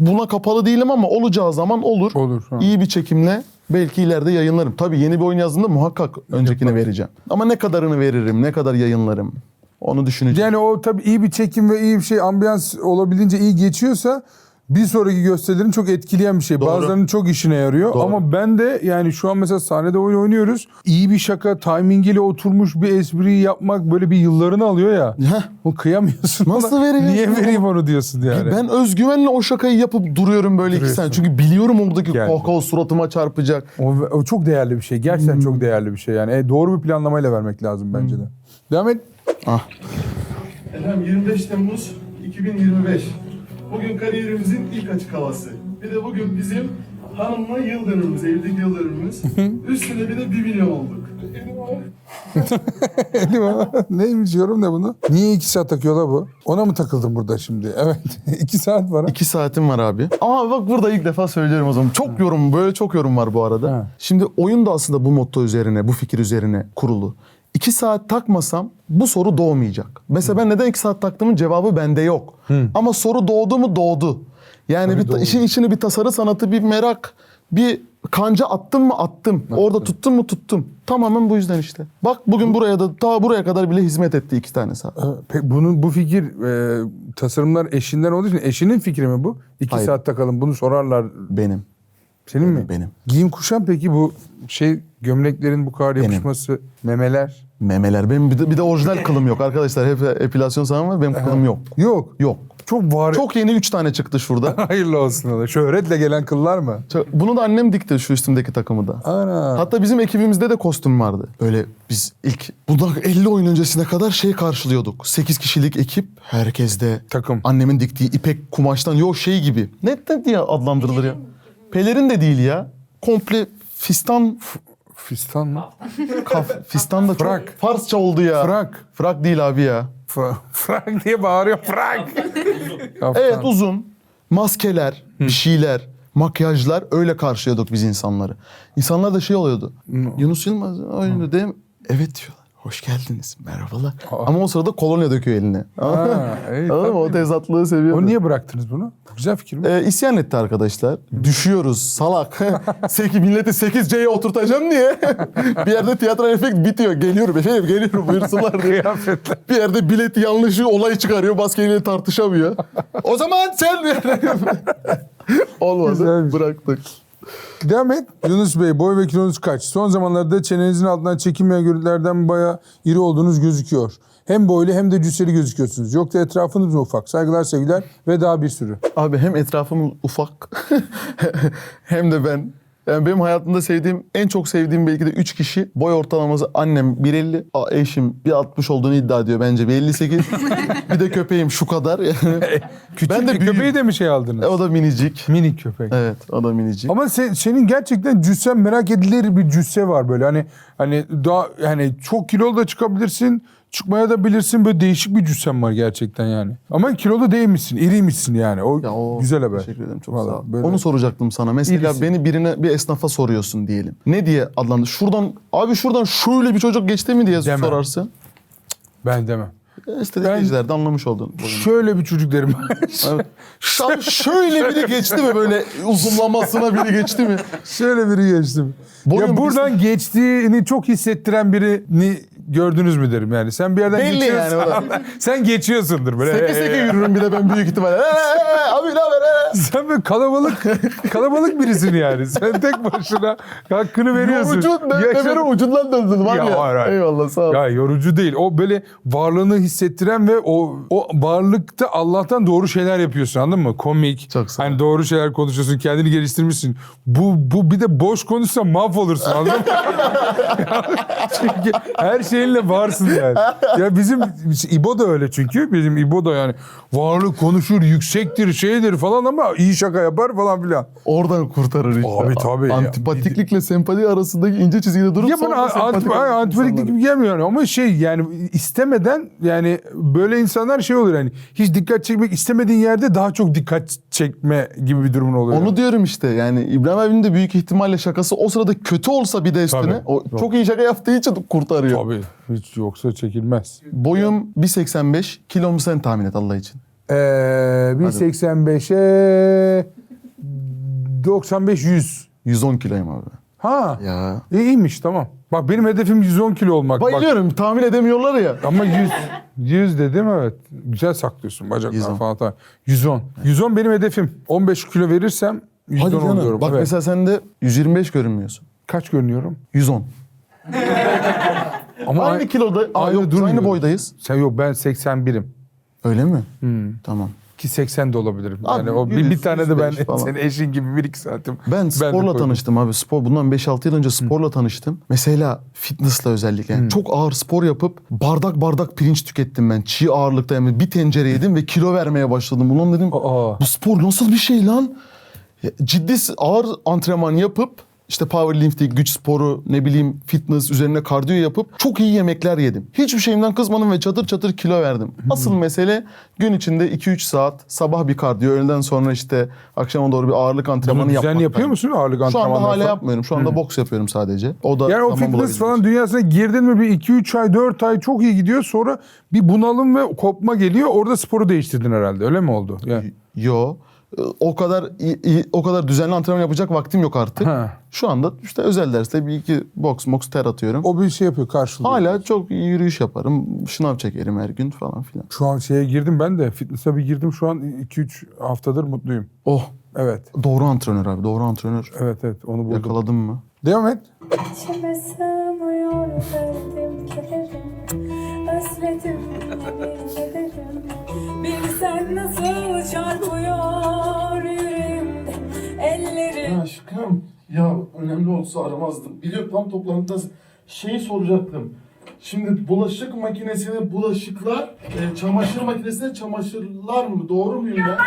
Buna kapalı değilim ama olacağı zaman olur. Olur. İyi bir çekimle belki ileride yayınlarım. Tabii yeni bir oyun yazdığımda muhakkak öncekini vereceğim. Ama ne kadarını veririm, ne kadar yayınlarım onu düşüneceğim. Yani o tabii iyi bir çekim ve iyi bir ambiyans olabildiğince iyi geçiyorsa bir sonraki gösterilerin çok etkileyen bir şey. Doğru. Bazılarının çok işine yarıyor. Doğru. Ama ben de yani şu an mesela sahnede oyun oynuyoruz. İyi bir şaka, timingiyle oturmuş bir espriyi yapmak böyle bir yıllarını alıyor ya. O kıyamıyorsun. Nasıl ona. veriyorsun? Niye vereyim onu diyorsun yani. Ben özgüvenle o şakayı yapıp duruyorum böyle 2 saniye. Çünkü biliyorum oradaki Geldi. kahkaha suratıma çarpacak. O çok değerli bir şey. Gerçekten çok değerli bir şey yani. Doğru bir planlamayla vermek lazım bence de. Devam et. Efendim 25 Temmuz 2025. Bugün kariyerimizin ilk açık havası. Bir de bugün bizim hanımla yıl dönümümüz, evlilik yıl dönümümüz. Üstüne bir de 1 milyon olduk. Neymiş yorum ne bunu? Niye 2 saat takıyorlar bu? Ona mı takıldın burada şimdi? Evet. 2 saat var ha. 2 saatim var abi. Ama bak burada ilk defa söylüyorum o zaman. Çok yorum, böyle çok yorum var bu arada. Ha. Şimdi oyun da aslında bu motto üzerine, bu fikir üzerine kurulu. 2 saat takmasam bu soru doğmayacak. Mesela ben neden 2 saat taktığımın cevabı bende yok. Ama soru doğdu mu doğdu. Yani Tabii doğru. işin içine bir tasarı sanatı, bir merak, bir kanca attım mı attım. Orada tuttum mu tuttum. Tamamen bu yüzden işte. Bak bugün buraya buraya kadar bile hizmet etti 2 tane saat. Bu fikir tasarımlar eşinden olduğu için eşinin fikri mi bu? 2 Hayır. saat takalım bunu sorarlar. Benim. Senin mi? Benim. Giyim kuşam peki bu gömleklerin bu kadar yapışması, memeler? Memeler. Benim bir de orijinal kılım yok arkadaşlar. Hep epilasyon sanırım var. Benim kılım yok. Yok. Yok. Çok var. Çok yeni 3 tane çıktı şurada. Hayırlı olsun ona. Şöhretle gelen kıllar mı? Bunu da annem dikti şu üstümdeki takımı da. Ana. Hatta bizim ekibimizde de kostüm vardı. Böyle biz bundan 50 oyun öncesine kadar karşılıyorduk. 8 kişilik ekip. Herkes de Takım. annemin diktiği ipek kumaştan gibi. Ne diye adlandırılır ya? Pelerin de değil ya. Komple fistan. Fistan mı? Fistan da çok Frak. Farsça oldu ya. Frak. Frak değil abi ya. Frank diye bağırıyor. Frank. Evet uzun. Maskeler, bir şeyler, makyajlar öyle karşılıyorduk biz insanları. İnsanlar da oluyordu. Yunus Yılmaz oynuyor değil mi? Evet diyorlar. hoş geldiniz, merhabalar. Ama o sırada kolonya döküyor eline. Ha, iyi, Anladın mı? O tabii. tezatlığı seviyorum. O niye bıraktınız bunu? Güzel fikir mi? İsyan etti arkadaşlar. Düşüyoruz salak. Milleti 8C'ye oturtacağım diye. Bir yerde tiyatral efekt bitiyor. Geliyorum efendim geliyorum buyursunlar diye. Kıyafetler. Bir yerde bilet yanlışı olay çıkarıyor. Maskeyle tartışamıyor. O zaman sen... Olmadı. Güzelmiş. Bıraktık. Devam et. Yunus Bey, boy ve kilonuz kaç? Son zamanlarda çenenizin altından çekinmeyen görüntülerden bayağı iri olduğunuz gözüküyor. Hem boylu hem de cüsseli gözüküyorsunuz. Yoksa etrafınız mı ufak? Saygılar, sevgiler ve daha bir sürü. Abi hem etrafım ufak hem de ben. Yani benim hayatımda en çok sevdiğim belki de 3 kişi. Boy ortalaması annem 1.50, eşim 1.60 olduğunu iddia ediyor bence 1.58. Bir de köpeğim şu kadar. Küçük Ben de bir köpeği büyüğüm. de mi şey aldınız? O da minicik. Minik köpek. Evet, o da minicik. Ama senin gerçekten cüssen merak edilir bir cüsse var böyle. Hani daha yani çok kilolu da çıkabilirsin, çıkmaya da bilirsin. Böyle değişik bir cüssen var gerçekten yani. Ama kilolu değilmişsin, iriymişsin yani. O güzel haber. Teşekkür ederim, çok Vallahi sağ ol. böyle. Onu soracaktım sana. Mesela İyisin. bir esnafa soruyorsun diyelim. Ne diye adlandır? Şuradan şöyle bir çocuk geçti mi diye Deme. sorarsın. Ben demem. İstediğinizler de anlamış oldun. Şöyle bir çocuk derim. Evet. Şöyle biri geçti mi böyle uzunlamasına biri geçti mi? Şöyle biri geçtim. Boyun Ya buradan geçtiğini çok hissettiren birini gördünüz mü derim yani. Sen bir yerden Belli geçiyorsun. yani o da. Sen geçiyorsundur böyle. Seke seke yürürüm bir de ben büyük ihtimalle. Abi ne haber? Sen böyle kalabalık birisin yani. Sen tek başına hakkını veriyorsun. Ucundan ucundan döndün var Ya, ya. hayır. Eyvallah sağ ol. Ya yorucu değil. O böyle varlığını hissettiren ve o varlıkta Allah'tan doğru şeyler yapıyorsun, anladın mı? Komik. Çok sağ ol. Hani doğru şeyler konuşuyorsun, kendini geliştirmişsin. Bu bir de boş konuşsan mahvolursun, anladın mı? Çünkü her şeyinle varsın yani. Ya bizim İbo da öyle çünkü. Bizim İbo da yani varlık konuşur, yüksektir, şeydir falan ama iyi şaka yapar falan filan. Oradan kurtarır işte. Abi tabii. Antipatiklikle sempati arasındaki ince çizgide durup Ya bana antipatiklik gibi gelmiyor ama yani istemeden yani böyle insanlar şey olur yani hiç dikkat çekmek istemediğin yerde daha çok dikkat çekme gibi bir durumun oluyor. Onu diyorum işte yani İbrahim abinin de büyük ihtimalle şakası o sırada kötü olsa bir de üstüne Tabii. o çok iyi şaka yaptığı için kurtarıyor. Tabii hiç yoksa çekilmez. Boyum 1.85, kilomu sen tahmin et Allah için. 1.85'e 95-100. 110 kiloyum abi. Ha. Ya. İyiymiş tamam. Bak benim hedefim 110 kilo olmak. Bak, Bayılıyorum tahmin edemiyorlar ya. ama 100 dedim evet. Güzel saklıyorsun bacaklar 110. falan. Tamam. 110. 110 benim hedefim. 15 kilo verirsem 110 Hadi canım. oluyorum. Bak Evet. mesela sen de 125 görünmüyorsun. Kaç görünüyorum? 110. Ama Aynı kiloda, aynı yok, durmuyor. aynı boydayız. Sen yok ben 81'im. Öyle mi? Tamam. Ki 80 de olabilirim. Abi, Yani o bir 100, tane de ben 105 falan. senin eşin gibi 1-2 saatim. Ben de sporla koydum. tanıştım abi. Bundan 5-6 yıl önce sporla tanıştım. Mesela fitnessla özellikle. Yani çok ağır spor yapıp bardak pirinç tükettim ben. Çiğ ağırlıkta yani bir tencere yedim ve kilo vermeye başladım. Ulan dedim Aa. bu spor nasıl bir şey lan? Ya, ciddi ağır antrenman yapıp işte powerlifting, güç sporu, ne bileyim fitness üzerine kardiyo yapıp çok iyi yemekler yedim. Hiçbir şeyimden kızmadım ve çatır çatır kilo verdim. Asıl mesele gün içinde 2-3 saat sabah bir kardiyo, öğleden sonra işte akşama doğru bir ağırlık antrenmanı Bunu düzenli yapmak. yapıyor musun ağırlık Şu anda antrenmanları hala falan? yapmıyorum. Şu anda boks yapıyorum sadece. O da Yani o zaman fitness bulabildiğim falan için. dünyasına girdin mi bir 2-3 ay 4 ay çok iyi gidiyor. Sonra bir bunalım ve kopma geliyor. Orada sporu değiştirdin herhalde. Öyle mi oldu? Yani. Yo. O kadar düzenli antrenman yapacak vaktim yok artık. Ha. Şu anda işte özel derste bir iki boks ter atıyorum. O bir şey yapıyor karşılıyor. Hala çok iyi yürüyüş yaparım. Şınav çekerim her gün falan filan. Şu an şeye girdim ben de. Fitness'a bir girdim. Şu an 2-3 haftadır mutluyum. Oh. Evet. Doğru antrenör abi. Doğru antrenör. Evet onu buldum. Yakaladım mı? Devam et. İçime sığmıyor derdim kederim. Özledim ederim. Bilsen nasıl çarpıyor yüreğimde ellerim. Aşkım ya önemli olsa aramazdım. Biliyorum tam toplantıdasın. Şeyi soracaktım. Şimdi bulaşık makinesine bulaşıklar, çamaşır makinesine çamaşırlar mı? Doğru muyum ben?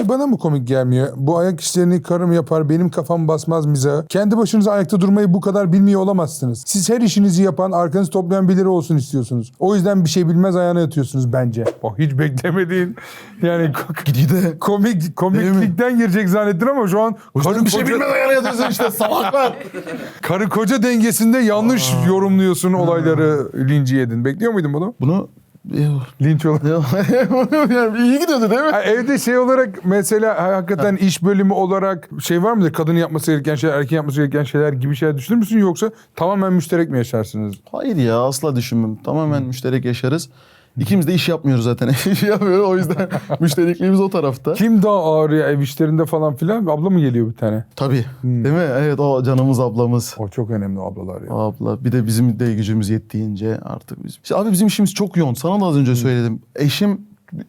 Bana mı komik gelmiyor? Bu ayak işlerini karım yapar, benim kafam basmaz mizahı. Kendi başınıza ayakta durmayı bu kadar bilmiyor olamazsınız. Siz her işinizi yapan, arkanızı toplayan birileri olsun istiyorsunuz. O yüzden bir şey bilmez ayağına yatıyorsunuz bence. O hiç beklemediğin yani komiklikten girecek zannettin ama şu an karı Bir şey koca, bilmeden ayağına yatıyorsun işte salaklar. karı koca dengesinde yanlış yorumluyorsun olayları, linci yedin. Bekliyor muydun bunu? Bunu Linç olarak. yani iyi gidiyordu değil mi? Ha, evde şey olarak mesela hakikaten iş bölümü olarak şey var mıdır? Kadının yapması gereken şeyler, erkeğin yapması gereken şeyler gibi şeyler düşünür müsün? Yoksa tamamen müşterek mi yaşarsınız? Hayır ya asla düşünmem. Tamamen müşterek yaşarız. İkimiz de iş yapmıyoruz zaten. İş yapmıyoruz o yüzden müşterekliğimiz o tarafta. Kim daha ağır ya ev işlerinde falan filan? Abla mı geliyor bir tane? Tabii. Değil mi? Evet o canımız ablamız. O çok önemli ablalar ya. Abla bir de bizim de gücümüz yettiğince artık bizim. İşte abi bizim işimiz çok yoğun. Sana da az önce söyledim. Eşim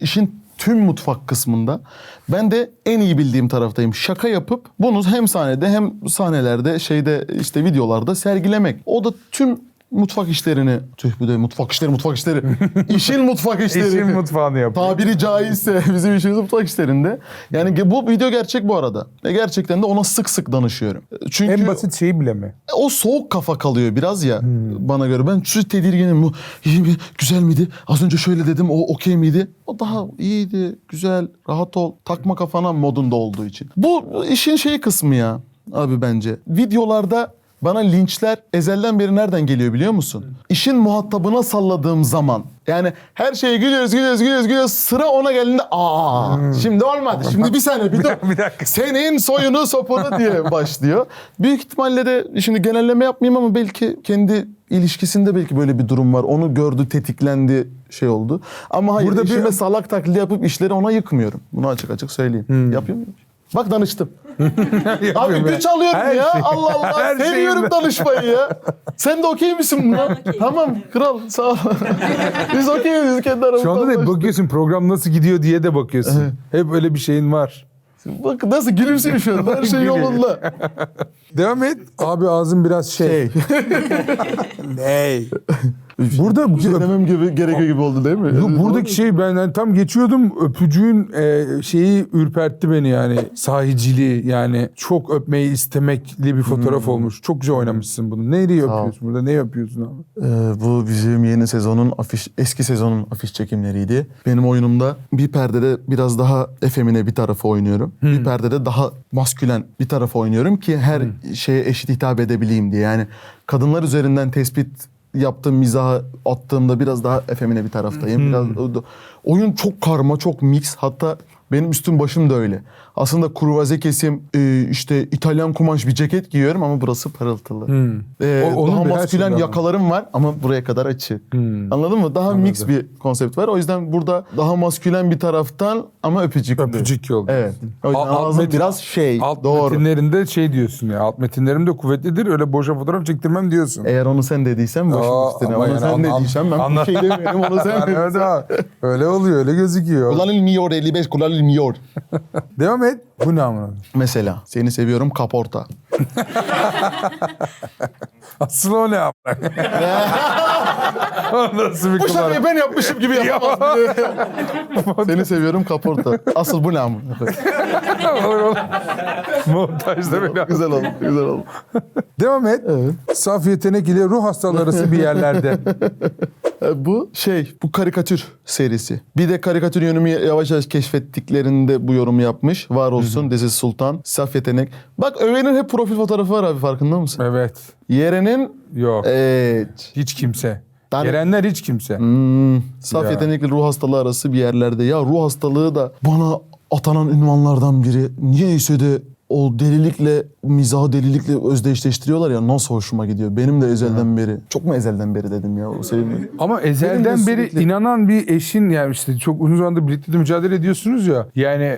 işin tüm mutfak kısmında. Ben de en iyi bildiğim taraftayım. Şaka yapıp bunu hem sahnede hem sahnelerde şeyde işte videolarda sergilemek. O da tüm mutfak işlerini, bu da mutfak işleri. İşin mutfak işleri. Eşin mutfağını yapıyor. Tabiri caizse bizim işimiz mutfak işlerinde. Yani bu video gerçek bu arada. Ve gerçekten de ona sık sık danışıyorum. Çünkü En basit şeyi bile mi? o soğuk kafa kalıyor biraz ya bana göre. Ben şu tedirginim. Bu iyi mi? Güzel miydi? Az önce şöyle dedim. O okey miydi? O daha iyiydi. Güzel. Rahat ol. Takma kafana modunda olduğu için. Bu işin şeyi kısmı ya abi bence. Videolarda bana linçler ezelden beri nereden geliyor biliyor musun? İşin muhatabına salladığım zaman. Yani her şeye gülüyoruz. Sıra ona geldiğinde şimdi olmadı. Şimdi bir saniye bir dur. Bir dakika. Senin soyunu sopunu diye başlıyor. Büyük ihtimalle de şimdi genelleme yapmayayım ama belki kendi ilişkisinde belki böyle bir durum var. Onu gördü, tetiklendi, şey oldu. Ama hayır, Burada işime bir- salak taklidi yapıp işleri ona yıkmıyorum. Bunu açık açık söyleyeyim. Yapıyor muyum? Bak danıştım. Abi güç alıyorum Her ya. şey- Allah Allah. her Seviyorum şeyimle. danışmayı ya. Sen de okey misin buna? okeyim. Tamam kral sağ ol. Biz okeyiz kendi aramızda. Şu anda da hep anlaştık. bakıyorsun program nasıl gidiyor diye de bakıyorsun. Hep öyle bir şeyin var. Bak nasıl gülümsüyor şu an. Her şey Gülüyor. yolunda. Devam et. Abi ağzın biraz şey. Ney? Burada Bir şey demem gibi gerekiyor gibi oldu değil mi? Yok, buradaki şey ben yani tam geçiyordum, öpücüğün şeyi ürpertti beni yani, sahiciliği, yani çok öpmeyi istemekli bir fotoğraf olmuş. Çok güzel oynamışsın bunu. Neyi ol. yapıyorsun burada? Ne yapıyorsun abi? Bu bizim yeni sezonun eski sezonun afiş çekimleriydi. Benim oyunumda bir perdede biraz daha efemine bir tarafı oynuyorum. Bir perdede daha maskülen bir tarafı oynuyorum ki her şeye eşit hitap edebileyim diye. Yani kadınlar üzerinden tespit yaptığım mizahı attığımda biraz daha efemine bir taraftayım. Biraz oyun çok karma, çok mix. Hatta benim üstüm başım da öyle. Aslında kruvaze kesim, işte İtalyan kumaş bir ceket giyiyorum ama burası parıltılı. Onun Daha bir her maskülen şeyden var. yakalarım var ama buraya kadar açık. Anladın mı? Daha mix bir konsept var. O yüzden burada daha maskülen bir taraftan ama öpücüklü. Öpücük yolda. Evet. O yüzden Alt ağzım metin- biraz şey. Alt doğru. metinlerinde şey diyorsun ya, alt metinlerim de kuvvetlidir, öyle boşa fotoğraf çektirmem diyorsun. Eğer onu sen dediysen boşun üstüne. ama Onu yani sen dediysen ben bir şey demiyorum. Onu sen Evet dediysen. abi, öyle oluyor, öyle gözüküyor. Kullanılmıyor 55 kullanılmıyor. Devam et. Bu ne amına? Mesela seni seviyorum kaporta. Asıl o ne amına? O nasıl bir Bu kullanım? şakayı ben yapmışım gibi yapamaz. Seni seviyorum kaporta. Asıl bu ne amına? Olur olur. Montajda beni Güzel oldu, güzel oldu. Devam et. Saf yetenek ile ruh hastaları arası bir yerlerde. Bu karikatür serisi. Bir de karikatür yönümü yavaş yavaş keşfettiklerinde bu yorumu yapmış. Var olsun Desiz Sultan, saf yetenek. Bak Öven'in hep profil fotoğrafı var abi farkında mısın? Evet. Yeren'in Yok. evet. Hiç kimse. Ben- Gelenler hiç kimse. Saf Ya. yetenekli ruh hastalığı arası bir yerlerde. Ya ruh hastalığı da bana atanan ünvanlardan biri. Niyeyse de o delilikle, mizahı delilikle özdeşleştiriyorlar ya, nasıl hoşuma gidiyor. Benim de ezelden beri. Çok mu ezelden beri dedim ya o sevimli. Ama Benim ezelden de beri sürekli- inanan bir eşin, yani işte çok uzun zamandır birlikte de mücadele ediyorsunuz ya. Yani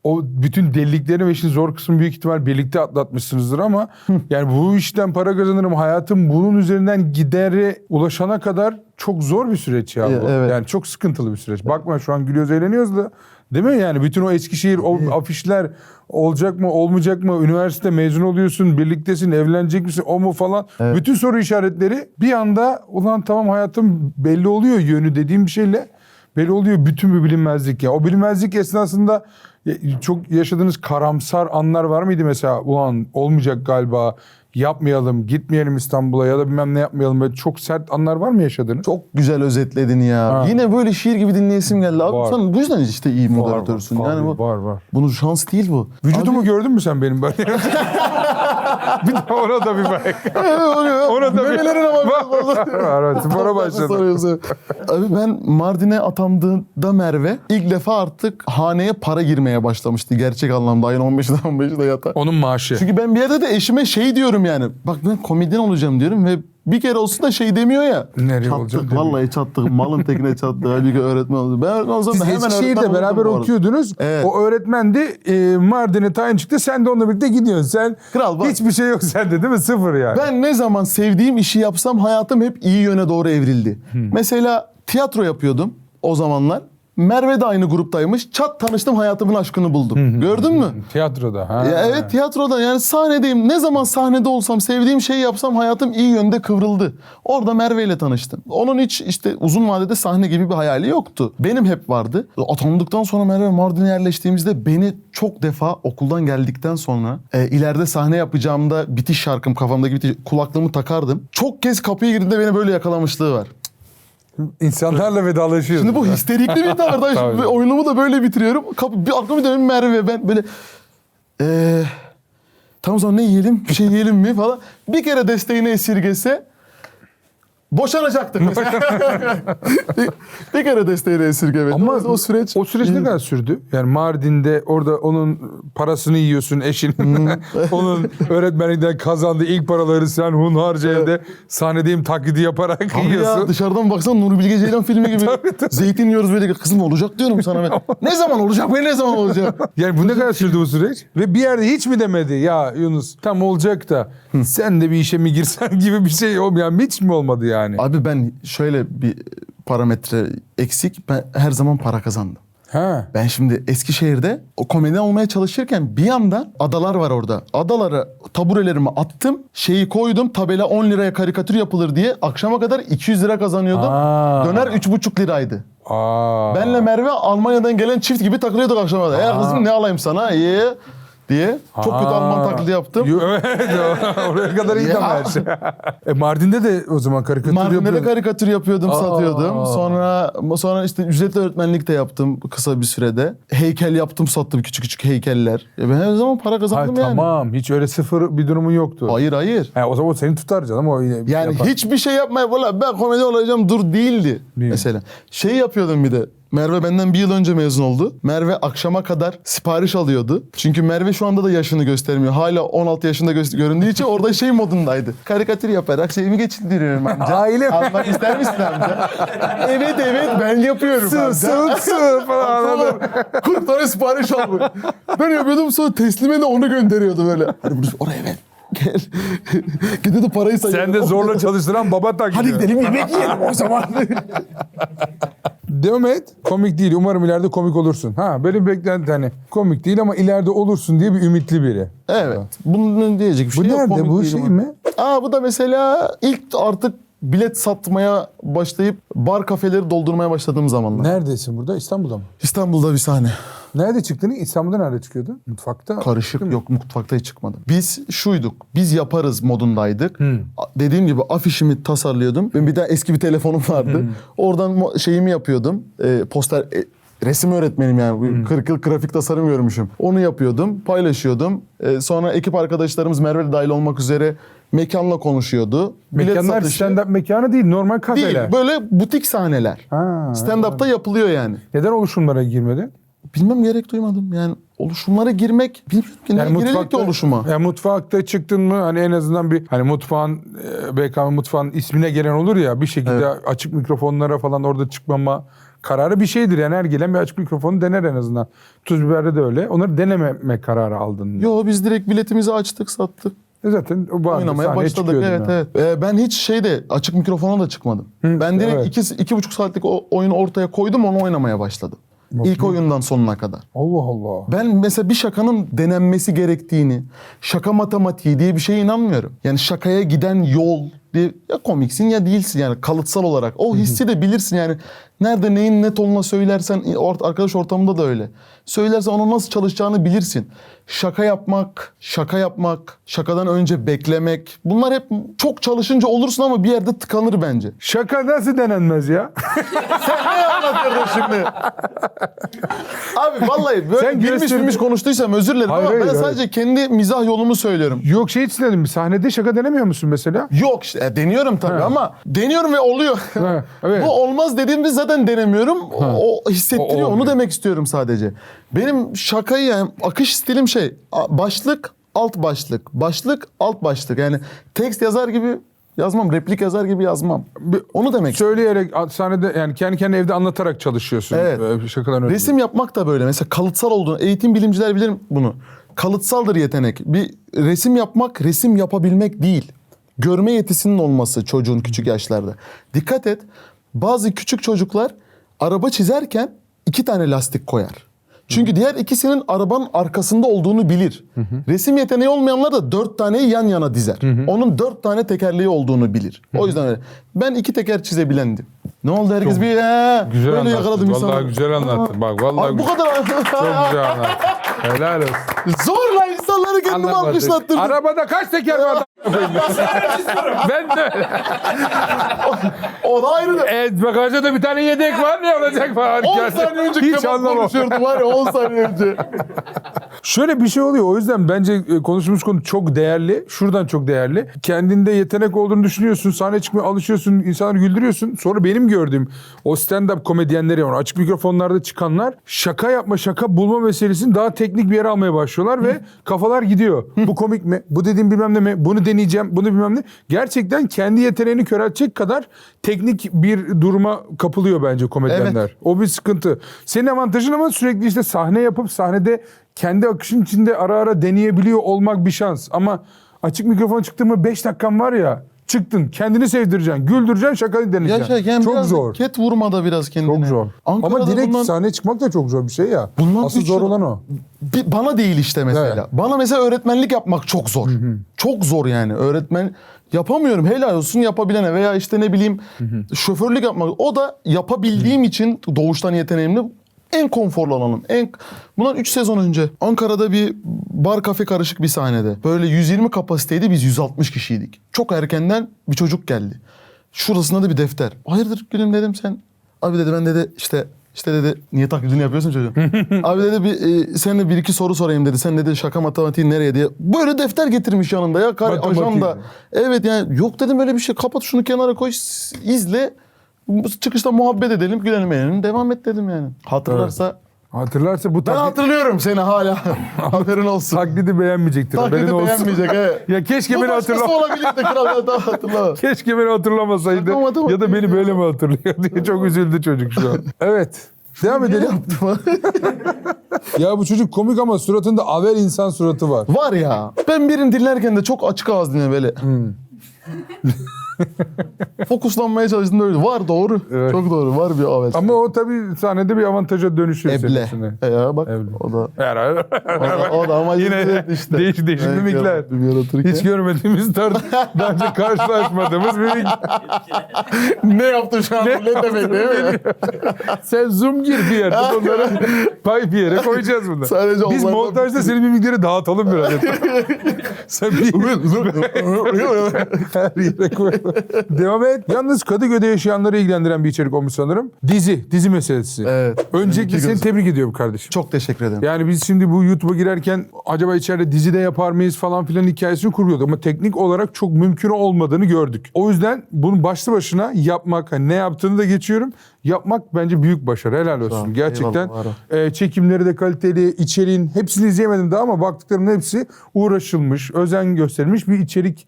o bütün deliliklerini ve işin zor kısmını büyük ihtimal birlikte atlatmışsınızdır ama yani bu işten para kazanırım, hayatım bunun üzerinden gidere ulaşana kadar çok zor bir süreç ya bu. Evet. Yani çok sıkıntılı bir süreç. Bakma şu an gülüyoruz, eğleniyoruz da, değil mi? Yani bütün o Eskişehir, o afişler olacak mı, olmayacak mı? Üniversite mezun oluyorsun, birliktesin, evlenecek misin, o mu falan. Bütün soru işaretleri bir anda, ulan tamam hayatım belli oluyor, yönü dediğim bir şeyle belli oluyor, bütün bir bilinmezlik ya. O bilinmezlik esnasında Çok yaşadığınız karamsar anlar var mıydı mesela? Ulan olmayacak galiba, yapmayalım, gitmeyelim İstanbul'a ya da bilmem ne yapmayalım. Böyle çok sert anlar var mı yaşadığınız? Çok güzel özetledin ya. Ha. Yine böyle şiir gibi dinleyesim geldi abi. Var. Sen bu yüzden işte iyi Var, moderatörsün. var, Yani bu, var. bunun şans değil bu. Vücudumu Abi- gördün mü sen benim böyle? Bir de ona da bir bak. Ona da bir... Memelerin ama biraz fazla. Evet, spora başladım. Soruyorsun. Abi ben Mardin'e atandığımda Merve ilk defa artık haneye para girmeye başlamıştı gerçek anlamda. Ayın 15'de yata. Onun maaşı. Çünkü ben bir yerde de eşime şey diyorum yani. Bak ben komedyen olacağım diyorum ve bir kere olsun da şey demiyor ya. Nereye olacağım Çattık demiyor. vallahi çattık. Malın tekine çattık. Halbuki öğretmen oldu. Ben öğretmen olsam Siz da hemen Eskişehir'de öğretmen beraber olurdum bu arada. okuyordunuz. Evet. O öğretmen de Mardin'e tayin çıktı. Sen de onunla birlikte gidiyorsun. Sen Kral bak. hiçbir şey yok sende değil mi? Sıfır yani. Ben ne zaman sevdiğim işi yapsam hayatım hep iyi yöne doğru evrildi. Mesela tiyatro yapıyordum o zamanlar. Merve de aynı gruptaymış. Çat tanıştım, hayatımın aşkını buldum. Gördün mü? Tiyatroda. Ha. Ya evet, tiyatroda yani sahnedeyim. Ne zaman sahnede olsam, sevdiğim şeyi yapsam hayatım iyi yönde kıvrıldı. Orada Merve ile tanıştım. Onun hiç işte uzun vadede sahne gibi bir hayali yoktu. Benim hep vardı. Atandıktan sonra Merve Mardin'e yerleştiğimizde beni çok defa okuldan geldikten sonra ileride sahne yapacağımda bitiş şarkım kafamdaki bitiş kulaklığımı takardım. Çok kez kapıya girdiğinde beni böyle yakalamışlığı var. İnsanlarla vedalaşıyorsun. Şimdi bu histerikli bir tavırdan Tabii. şimdi oyunumu da böyle bitiriyorum. Bir arkamı dönüyorum Merve, ben böyle tamam o zaman ne yiyelim? Bir şey yiyelim mi falan. Bir kere desteğini esirgese boşanacaktık mesela. bir kere desteğini esirgemedi. Ama o süreç... o süreç ne kadar sürdü? Yani Mardin'de orada onun parasını yiyorsun eşinin. onun öğretmenlikten kazandığı ilk paraları sen hunharca evde sahnedeyim taklidi yaparak Abi yiyorsun. ya dışarıdan baksan Nuri Bilge Ceylan filmi gibi. Zeytin yiyoruz böyle, kızım olacak diyorum sana ben. Ne zaman olacak? Ne zaman olacak? Yani bu ne kadar sürdü bu süreç? Ve bir yerde hiç mi demedi ya Yunus tam olacak da sen de bir işe mi girsen gibi bir şey olmayan hiç mi olmadı yani? Abi ben şöyle bir parametre eksik. Ben her zaman para kazandım. Ha. Ben şimdi Eskişehir'de o komedyen olmaya çalışırken bir yandan adalar var orada. Adalara taburelerimi attım. Şeyi koydum. Tabela 10 liraya karikatür yapılır diye. Akşama kadar 200 lira kazanıyordum. Aa. Döner 3,5 liraydı. Aa. Benle Merve Almanya'dan gelen çift gibi takılıyorduk akşama kadar. Ya kızım ne alayım sana? İyi diye. Çok kötü Alman taklidi yaptım. Evet. Oraya kadar iyi Ya. her şey. Mardin'de de o zaman karikatür Mardin'de de yapıyordun. karikatür yapıyordum, satıyordum. Sonra işte ücretli öğretmenlik de yaptım kısa bir sürede. Heykel yaptım, sattım küçük haykeller. Ben her zaman para kazandım Hayır, yani. tamam. Hiç öyle sıfır bir durumun yoktu. Hayır. Ha, o zaman o seni tutar canım. O yine Yani yapar. hiçbir şey yapmaya valla ben komedi olacağım dur değildi Değil. mesela. Şey yapıyordum bir de. Merve benden bir yıl önce mezun oldu. Merve akşama kadar sipariş alıyordu. Çünkü Merve şu anda da yaşını göstermiyor. Hala 16 yaşında göründüğü için orada şey modundaydı. Karikatür yaparak şeyimi geçindiriyorum amca. Aile mi? Almak ister misin amca? evet ben yapıyorum amca. Sığ falan anladın. 40 tane sipariş almış. Ben yapıyordum, sonra teslime de onu gönderiyordu böyle. Hadi Bruce oraya ver. Gel. Gidiyordu parayı sayıyordu. Sen de zorla çalıştıran baba taklidi. Hadi gidelim yemek yiyelim o zaman. Devam et. Komik değil. Umarım ileride komik olursun. Ha böyle bir beklenti hani. Komik değil ama ileride olursun diye bir ümitli biri. Evet. Bunun diyecek bir şey Bu yok. nerede? Komik Bu değil şey ama. mi? Bu da mesela ilk artık bilet satmaya başlayıp bar kafeleri doldurmaya başladığım zamanlar. Neredesin burada? İstanbul'da mı? İstanbul'da bir sahne. Nerede çıktın? İstanbul'da nerede çıkıyordu? Mutfakta. Karışık yok, mutfakta hiç çıkmadım. Biz şuyduk, biz yaparız modundaydık. Dediğim gibi afişimi tasarlıyordum. Ben bir de eski bir telefonum vardı. Oradan şeyimi yapıyordum. Poster, resim öğretmenim yani. 40 yıl grafik tasarım görmüşüm. Onu yapıyordum, paylaşıyordum. Sonra ekip arkadaşlarımız Merve de dahil olmak üzere mekanla konuşuyordu. Bilet Mekanlar satışı- stand-up mekanı değil. Normal kafeler. Değil, böyle butik sahneler. Ha. Stand-up'ta yapılıyor yani. Neden oluşumlara girmedin? Bilmem, gerek duymadım. Yani oluşumlara girmek, bilmiyorum ki ne gerek ki oluşuma. Yani mutfakta çıktın mı hani en azından bir hani mutfağın BKM mutfağın ismine gelen olur ya bir şekilde açık mikrofonlara falan orada çıkmama kararı bir şeydir. Yani her gelen bir açık mikrofonu dener en azından. Tuz biberde de öyle. Onları denememe kararı aldın. Yo, biz direkt biletimizi açtık, sattık. Zaten o vardı. Oynamaya Sahneye başladık. çıkıyordun Evet. Ben hiç açık mikrofona da çıkmadım. Ben direkt evet. 2,5 saatlik oyunu ortaya koydum, onu oynamaya başladım. İlk oyundan sonuna kadar. Allah Allah. Ben mesela bir şakanın denenmesi gerektiğini, şaka matematiği diye bir şeye inanmıyorum. Yani şakaya giden yol diye ya komiksin ya değilsin yani kalıtsal olarak. O hissi de bilirsin yani. Nerede neyin net olma söylersen arkadaş ortamında da öyle. Söylersen onun nasıl çalışacağını bilirsin. Şaka yapmak, şakadan önce beklemek. Bunlar hep çok çalışınca olursun ama bir yerde tıkanır bence. Şaka nasıl denenmez ya? Ne anlatıyordun şimdi? Abi vallahi böyle Sen bilmiş gösterdin. bilmiş konuştuysam özür dilerim Hayır, ama hayır, ben hayır. sadece kendi mizah yolumu söylüyorum. Yok şey için dedim. Sahnede şaka denemiyor musun mesela? Yok işte deniyorum tabii ama deniyorum ve oluyor. Ha, evet. Bu olmaz dediğimde zaten denemiyorum. O hissettiriyor. O Onu olmuyor. demek istiyorum sadece. Benim şakayı yani akış stilim şey başlık alt başlık. Başlık alt başlık. Yani tekst yazar gibi yazmam. Replik yazar gibi yazmam. Onu demek istiyorum. Söyleyerek sahnede yani kendi kendine evde anlatarak çalışıyorsun. Evet. Şakadan önce. Resim yapmak da böyle. Mesela kalıtsal olduğunu. Eğitim bilimciler bilir bunu. Kalıtsaldır yetenek. Bir resim yapmak, resim yapabilmek değil. Görme yetisinin olması çocuğun küçük yaşlarda. Dikkat et. Bazı küçük çocuklar araba çizerken 2 tane lastik koyar. Çünkü diğer ikisinin arabanın arkasında olduğunu bilir. Resim yeteneği olmayanlar da 4 taneyi yan yana dizer. Onun 4 tane tekerleği olduğunu bilir. O yüzden öyle. Ben 2 teker çizebilendim. Ne oldu herkes Çok bir Güzel böyle anlattın. yakaladım insanı. Vallahi güzel anlattın. Bak vallahi Abi bu güzel. kadar. Çok güzel anlattın. Helal olsun. Zorla insanları kendime Anlamadım. alkışlattırdım. Arabada kaç teker var? Ben de. O da ayrı. Evet bagajda da bir tane yedek var. Ne olacak falan. 10 saniye önce Hiç kebap anlamam. konuşuyordum var ya 10 saniye önce. Şöyle bir şey oluyor. O yüzden bence konuştuğumuz konu çok değerli. Şuradan çok değerli. Kendinde yetenek olduğunu düşünüyorsun. Sahneye çıkmaya alışıyorsun. İnsanları güldürüyorsun. Sonra benim gördüğüm o stand-up komedyenleri var. Açık mikrofonlarda çıkanlar şaka yapma, şaka bulma meselesini daha teknik bir yere almaya başlıyorlar ve kafalar gidiyor. Bu komik mi? Bu dediğim bilmem ne mi? Bunu deneyeceğim. Bunu bilmem ne. Gerçekten kendi yeteneğini köreltecek kadar teknik bir duruma kapılıyor bence komedyenler. Evet. O bir sıkıntı. Senin avantajın ama sürekli işte sahne yapıp sahnede kendi akışın içinde ara ara deneyebiliyor olmak bir şans. Ama açık mikrofona çıktın mı 5 dakikan var ya, çıktın kendini sevdireceksin, güldüreceksin, şakayı deneyeceksin. Yaşarken çok biraz zor. ket vurmada biraz kendine. Çok zor. Ankara'da Ama direkt bundan- sahneye çıkmak da çok zor bir şey ya. Bundan Asıl üç zor yıl- olan o. Bana değil işte mesela. Evet. Bana mesela öğretmenlik yapmak çok zor. Çok zor yani. Öğretmen yapamıyorum. Helal olsun yapabilene veya işte ne bileyim şoförlük yapmak. O da yapabildiğim için doğuştan yeteneğimle en konforlu alanım. Bundan 3 sezon önce Ankara'da bir bar kafe karışık bir sahnede. Böyle 120 kapasiteydi, biz 160 kişiydik. Çok erkenden bir çocuk geldi. Şurasında da bir defter. Hayırdır gülüm dedim sen. Abi dedi ben dedi işte dedi niye taklidini yapıyorsun çocuğum? Abi dedi seninle bir iki soru sorayım dedi. Sen dedi şaka matematiğin nereye diye. Böyle defter getirmiş yanında ya. Matematik. Ajanda. Evet yani yok dedim öyle bir şey. Kapat şunu kenara koy izle. Çıkışta muhabbet edelim gülelim eğlenelim. Devam et dedim yani. Hatırlarsa. Hatırlarsa bu Ben hatırlıyorum seni hala. Haberin olsun. taklidi beğenmeyecektir. Taklidi Haberin olsun. beğenmeyecek he. Ya keşke Bu beni başkası hatırla. olabilirdi kral daha hatırla. Keşke beni hatırlamasaydı. Hatırlamadım. Ya da beni böyle mi hatırlıyor diye çok üzüldü çocuk şu an. Evet. Devam edelim. Ya bu çocuk komik ama suratında avel insan suratı var. Var ya. Ben birini dinlerken de çok açık ağızlıyım böyle. Fokuslanmaya çalıştığımda öyle. Var doğru. Evet. Çok doğru. Var bir avel. Ama o tabii sahnede bir avantaja dönüşüyor senin Eble. için. Ya bak Eble. o da. Herhalde. O da ama Yine işte. değişik Evet, mimikler. yarattım, yaratırken. Hiç görmediğimiz tarzda daha önce karşılaşmadığımız mimik. Ne yaptın şu an? Ne demek değil mi? Sen zoom gir bir yerde onları pay bir yere koyacağız bunu. Sadece Biz onlardan montajda senin mimikleri dağıtalım biraz. Sen bir her yere koy. Devam et. Yalnız Kadıköy'de yaşayanları ilgilendiren bir içerik olmuş sanırım. Dizi meselesi. Evet. Öncelikle seni tebrik ediyorum kardeşim. Çok teşekkür ederim. Yani biz şimdi bu YouTube'a girerken acaba içeride dizide yapar mıyız falan filan hikayesini kuruyorduk. Ama teknik olarak çok mümkün olmadığını gördük. O yüzden bunu başlı başına yapmak, hani ne yaptığını da geçiyorum. Yapmak bence büyük başarı. Helal olsun. ol. Gerçekten Eyvallah, çekimleri de kaliteli, içeriğin hepsini izleyemedim daha ama baktıklarımın hepsi uğraşılmış, özen gösterilmiş bir içerik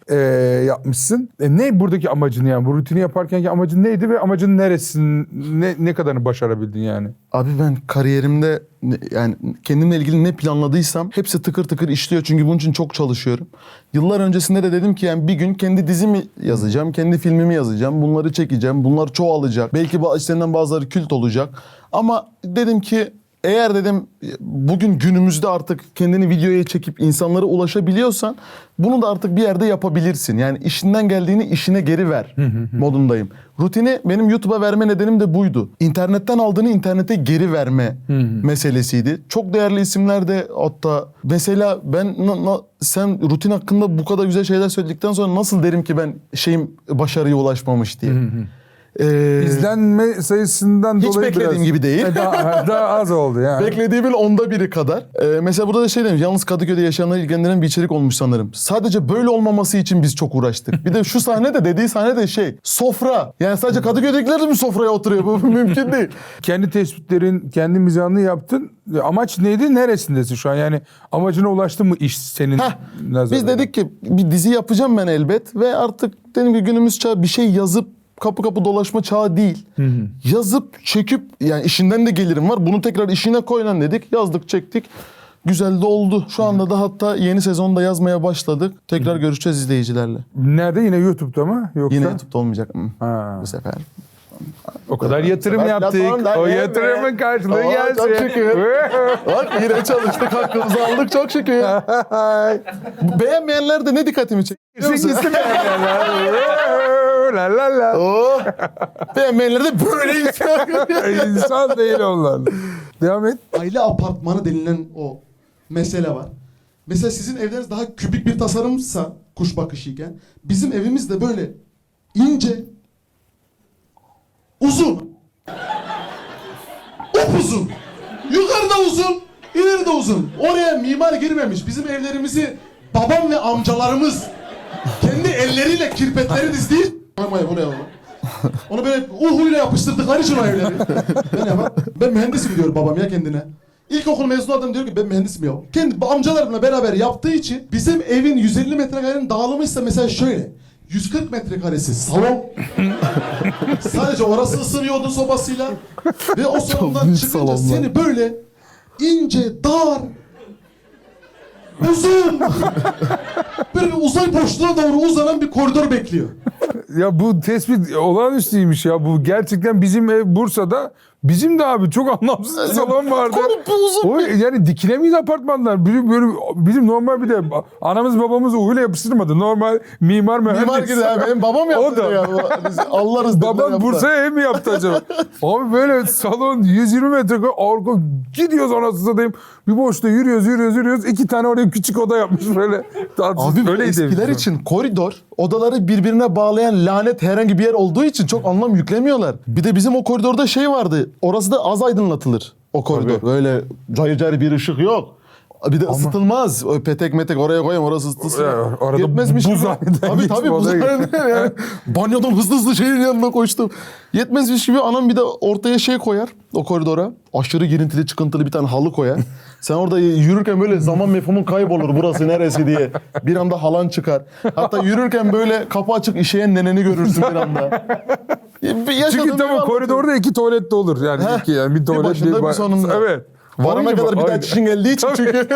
yapmışsın. Ne buradaki amacın yani? Bu rutini yaparkenki amacın neydi ve amacın neresini, ne kadarını başarabildin yani? Abi ben kariyerimde yani kendimle ilgili ne planladıysam hepsi tıkır tıkır işliyor. Çünkü bunun için çok çalışıyorum. Yıllar öncesinde de dedim ki yani bir gün kendi dizimi yazacağım, kendi filmimi yazacağım. Bunları çekeceğim, bunlar çoğalacak. Belki içlerinden bazıları kült olacak. Ama dedim ki eğer dedim bugün günümüzde artık kendini videoya çekip insanlara ulaşabiliyorsan bunu da artık bir yerde yapabilirsin. Yani işinden geldiğini işine geri ver modundayım. Rutini benim YouTube'a verme nedenim de buydu. İnternetten aldığını internete geri verme meselesiydi. Çok değerli isimler de hatta mesela ben sen rutin hakkında bu kadar güzel şeyler söyledikten sonra nasıl derim ki ben başarıya ulaşmamış diye. İzlenme sayısından Hiç dolayı beklediğim biraz, gibi değil. daha az oldu yani. Beklediğimin 1/10 kadar. Mesela burada da şey demiş. Yalnız Kadıköy'de yaşayanları ilgilendiren bir içerik olmuş sanırım. Sadece böyle olmaması için biz çok uğraştık. Bir de şu sahne de dediği sahne de sofra. Yani sadece Kadıköy'dekiler de mi sofraya oturuyor? Bu mümkün değil. Kendi tespitlerin, kendi mizahını yaptın. Amaç neydi? Neresindesin şu an? Yani amacına ulaştı mı iş senin nazarında? Biz dedik ki bir dizi yapacağım ben elbet ve artık dedim ki günümüz çağı bir şey yazıp kapı kapı dolaşma çağı değil. Yazıp çekip yani işinden de gelirim var. Bunu tekrar işine koylan dedik. Yazdık çektik. Güzel de oldu. Şu anda da hatta yeni sezonda yazmaya başladık. Tekrar görüşeceğiz izleyicilerle. Nerede? Yine YouTube'da mı? Yoksa? Yine YouTube'da olmayacak mı? Ha. Bu sefer. O kadar yatırım sefer yaptık. platformdan O gelme. yatırımın karşılığı Oo, gelsin. çok şükür. Bak yine çalıştık, hakkımızı aldık çok şükür. Beğenmeyenler de ne dikkatimi çekti? biliyor musun? La la la. Oo. Beğenmeyenler de böyle İnsan değil onlar. Devam et. Aile apartmanı denilen o mesele var. Mesela sizin evleriniz daha kübik bir tasarımsa kuş bakışıyken bizim evimiz de böyle ince, uzun, upuzun, yukarıda uzun, ileride uzun. Oraya mimar girmemiş. Bizim evlerimizi babam ve amcalarımız kendi elleriyle kirpetleri dizdiği koymayı buraya onu. Onu böyle uhuyla yapıştırdıkları için o evleri. Ben mühendisim diyor babam ya kendine. İlkokul mezunu adam diyor ki ben mühendisim ya. Kendi amcalarımla beraber yaptığı için bizim evin 150 metrekarenin dağılımı ise mesela şöyle. 140 metrekaresi salon. Sadece orası ısınıyordu sobasıyla. Ve o salondan büyük çıkınca salonlar. seni böyle ince, dar, uzun, böyle bir uzay boşluğuna doğru uzanan bir koridor bekliyor. Ya bu tespit olağanüstüymüş ya. Bu gerçekten bizim ev Bursa'da. Bizim de abi çok anlamsız bir salon vardı. O, yani dikilemeyiz apartmanlar. Bizim normal bir de anamız babamız uyuyla yapıştırmadı. Normal mimar mühendis. Mimar gibi abi. Benim babam yaptı O da. ya. Biz Allah'ız dediler Babam yaptılar. Bursa'ya ev mi yaptı acaba? Abi böyle salon 120 metrekare arka gidiyoruz anasını satayım. Bir boşta yürüyoruz. 2 tane oraya küçük oda yapmış böyle. Abi Öyleydi eskiler bizim. için koridor odaları birbirine bağlayan lanet herhangi bir yer olduğu için çok anlam yüklemiyorlar. Bir de bizim o koridorda şey vardı. Orası da az aydınlatılır o koridor. Tabii. Öyle cayır cayır bir ışık yok. Bir de ısıtılmaz. O petek metek oraya koyayım orası ısıtılsın. Arada Yetmezmiş gibi. buzhaneden Tabii geçip buzhaneden yani. Banyodan hızlı şeyin yanına koştum. Yetmezmiş gibi anam bir de ortaya şey koyar o koridora. Aşırı girintili çıkıntılı bir tane halı koyar. Sen orada yürürken böyle zaman mefhumun kaybolur burası neresi diye. Bir anda halan çıkar. Hatta yürürken böyle kapı açık işeyen neneni görürsün bir anda. Çünkü tabii koridorda 2 tuvalet de olur. Yani, yani bir tuvalet başında bir sonunda. Evet. Varana Onun gibi, kadar bir daha aynen. çişin geldiği için çünkü.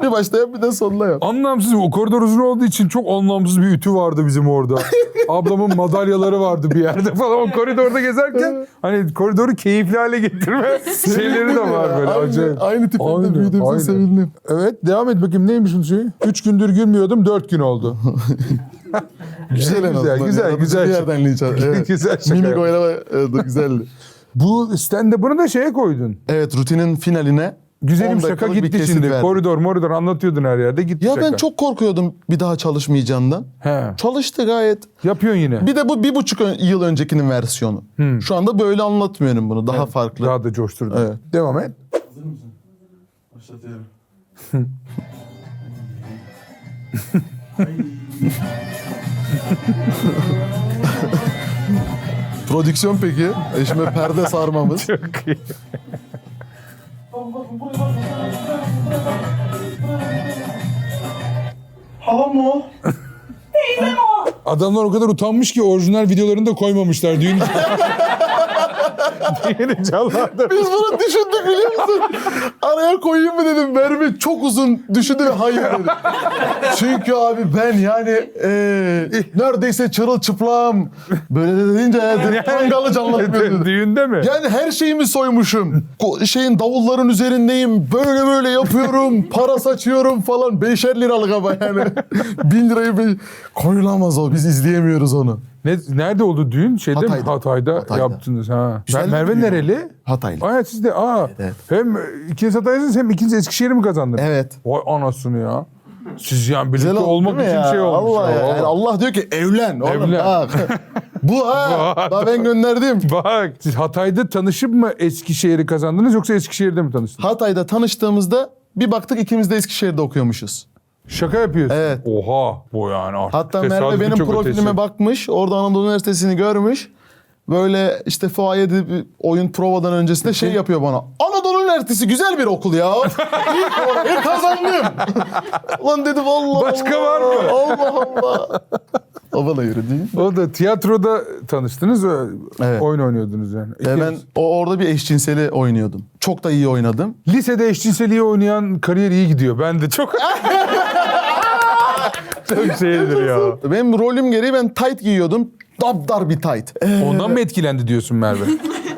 Bir başta yap bir de sonunda yap. Anlamsız. O koridor uzun olduğu için çok anlamsız bir ütü vardı bizim orada. Ablamın madalyaları vardı bir yerde falan. O koridorda gezerken hani koridoru keyifli hale getirme şeyleri de var böyle. Acayip. Aynı tipte Aynen, büyüdüğümüzde aynen. sevindim. Evet devam et bakayım neymiş bunun şeyi? 3 gündür gülmüyordum 4 gün oldu. Güzel en azından. güzel. Bir yerden linç at. Evet. Güzel şaka. Minik oynama güzeldi. Bu stand-up'ını da şeye koydun. Evet rutinin finaline Güzelim 10 şaka dakikalık bir gitti kesit şimdi. verdim. Moridor anlatıyordun her yerde gitti Ya şaka. ben çok korkuyordum bir daha çalışmayacağından. He. Çalıştı gayet. Yapıyorsun yine. Bir de bu 1,5 yıl öncekinin versiyonu. Şu anda böyle anlatmıyorum bunu. Daha farklı. Daha da coşturdun. Evet. Devam et. Hazır mısın? Başlatıyorum. Prodüksiyon peki? Eşime perde sarmamız. Çok iyi. Halam mı o? Adamlar o kadar utanmış ki orijinal videolarını da koymamışlar düğün için. Düğünü canlandır. Biz bunu düşündük dedim biliyor musun? Araya koyayım mı dedim. Merve çok uzun düşündü ve hayır dedi. Çünkü abi ben yani neredeyse çırılçıplağım. Böyle de deyince Kangalı canlatmıyor dedi. Düğünde mi? Yani her şeyimi soymuşum. Davulların üzerindeyim. Böyle yapıyorum. Para saçıyorum falan. 5'er liralık ama yani. 1000 lirayı koyulamaz o. Biz izleyemiyoruz onu. Nerede oldu düğün? Şeyde mi? Hatay'da. Yaptınız ha. Güzel Merve bir düğün nereli? Hataylı. Aa siz de Evet. hem ikiniz Hatay'sınız hem ikiniz Eskişehir'i mi kazandınız? Evet. Vay anasını ya. Siz yani birlikte Güzel oldu olmak değil mi için ya? şey olmuş. Allah ya. Vallahi. Yani Allah diyor ki evlen. Oğlum, Evlen. bak. Bu ha. Daha ben gönderdim. Bak siz Hatay'da tanışıp mı Eskişehir'i kazandınız yoksa Eskişehir'de mi tanıştınız? Hatay'da tanıştığımızda bir baktık ikimiz de Eskişehir'de okuyormuşuz. Şaka yapıyorsun. Evet. Oha bu yani artık. Hatta Merve tesadüfün benim çok profilime ötesi. bakmış. Orada Anadolu Üniversitesi'ni görmüş. Böyle işte fuayede bir oyun provadan öncesinde şey yapıyor bana. Anadolu Üniversitesi güzel bir okul ya. İlk orayı kazandım. Ulan dedim Allah Başka Allah. var mı? Allah Allah. O bana yürüdü. O da tiyatroda tanıştınız. Evet. Oyun oynuyordunuz yani. Ben orada bir eşcinseli oynuyordum. Çok da iyi oynadım. Lisede eşcinseliği oynayan kariyer iyi gidiyor. Ben de çok... çok şeydir ya. Benim rolüm gereği ben tight giyiyordum. Dabdar bir tight. Ondan mı etkilendi diyorsun Merve?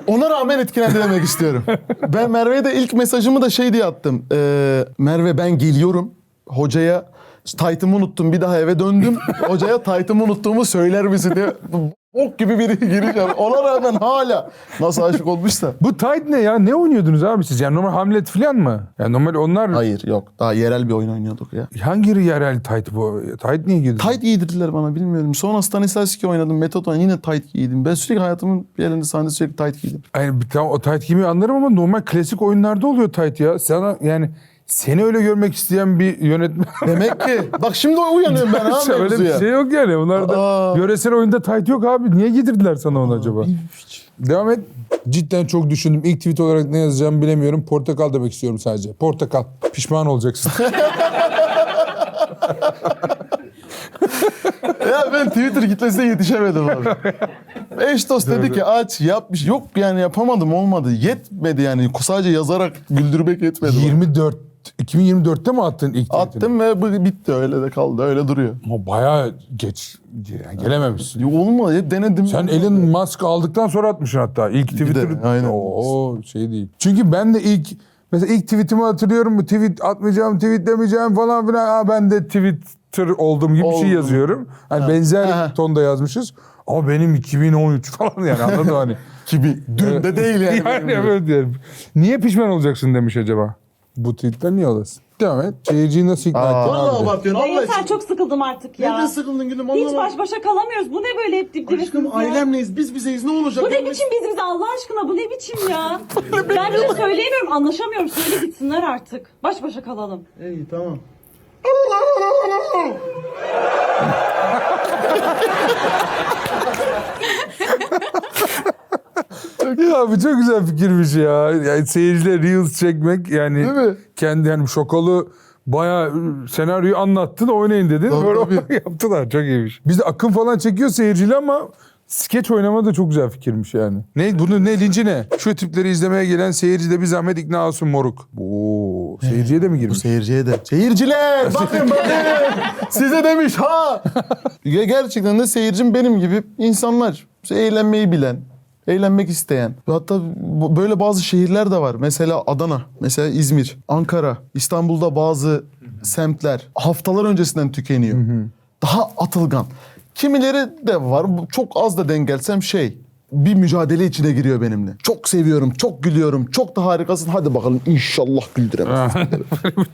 Ona rağmen etkilendi demek istiyorum. Ben Merve'ye de ilk mesajımı da şey diye attım. Merve ben geliyorum. Hocaya tight'ımı unuttum. Bir daha eve döndüm. Hocaya tight'ımı unuttuğumu söyler misin diye. Ok gibi biri giriş yaptı. Ona rağmen hala nasıl aşık olmuşsa. Bu Tide ne ya? Ne oynuyordunuz abi siz? Yani normal Hamlet falan mı? Yani normal onlar... Hayır yok. Daha yerel bir oyun oynuyorduk ya. Hangi yerel Tide bu? Tide niye girdin? Tight giydirdiler bana bilmiyorum. Sonra Stanislavski oynadım. Metod oynadım. Yine tight giydim. Ben sürekli hayatımın bir yerinde sahnede sürekli tight giydim. Yani tamam, o Tide giymeyi anlarım ama normal klasik oyunlarda oluyor Tide ya. Sana yani seni öyle görmek isteyen bir yönetmen... Demek ki. Bak şimdi uyanıyorum ben abi. öyle bir şey yok yani. Onlarda yöresel oyunda Tide yok abi. Niye giydirdiler sana onu acaba? Devam et. Cidden çok düşündüm. İlk tweet olarak ne yazacağımı bilemiyorum. Portakal demek istiyorum sadece. Portakal. Pişman olacaksın. Ya ben Twitter kitlesine yetişemedim abi. Eş dost dedi ki aç yap. Yok yani yapamadım olmadı. Yetmedi yani. Sadece yazarak güldürmek yetmedi. 2024'te mi attın ilk tweetini? Attım ve bu bitti öyle de kaldı. Öyle duruyor. Ama bayağı geç. Yani gelememişsin. Olmadı. Hep denedim. Sen Elon Musk aldıktan sonra atmışsın hatta. İlk Twitter. aynen. O şey değil. Çünkü ben de mesela ilk tweetimi hatırlıyorum. Tweet atmayacağım, tweet demeyeceğim falan filan. Aa, ben de Twitter olduğum gibi bir şey Oldum. yazıyorum. Hani benzer tonda yazmışız. Ama benim 2013 falan yani anladın mı hani? Gibi. Dün de değil yani. Yani evet yani. Niye pişman olacaksın demiş acaba? Bu tweetler niye olasın? Devam et. Seyirciyi nasıl ikna ettin Vallahi abi? abartıyorsun Ya Allah yeter için. çok sıkıldım artık ya. Neden sıkıldın gülüm? Hiç Anlamadım. baş başa kalamıyoruz. Bu ne böyle hep dip dibesiniz Aşkım ya? ailemleyiz. Biz bizeyiz. Ne olacak? Bu ne biçim biz bize Allah aşkına bu ne biçim ya? Ben bir şey söyleyemiyorum anlaşamıyorum. Söyle gitsinler artık. Baş başa kalalım. İyi tamam. Ya bu çok güzel fikirmiş ya. Yani seyirciyle Reels çekmek yani Değil mi? kendi yani şokalı bayağı senaryoyu anlattın oynayın dedin. Tabii, Böyle tabii. yaptılar çok iyiymiş. Biz de akım falan çekiyor seyirciyle ama skeç oynama da çok güzel fikirmiş yani. Bunun ne linci ne? Şu tipleri izlemeye gelen seyirci de bir zahmet ikna olsun moruk. Oo, seyirciye de mi Bu girmiş? seyirciye de. Seyirciler bakın size demiş ha. Gerçekten de seyircim benim gibi insanlar. Eğlenmeyi bilen, eğlenmek isteyen. Hatta böyle bazı şehirler de var. Mesela Adana, mesela İzmir, Ankara, İstanbul'da bazı semtler haftalar öncesinden tükeniyor. Daha atılgan. Kimileri de var. Çok az da denk gelsem bir mücadele içine giriyor benimle. Çok seviyorum, çok gülüyorum, çok da harikasın. Hadi bakalım inşallah güldüremez.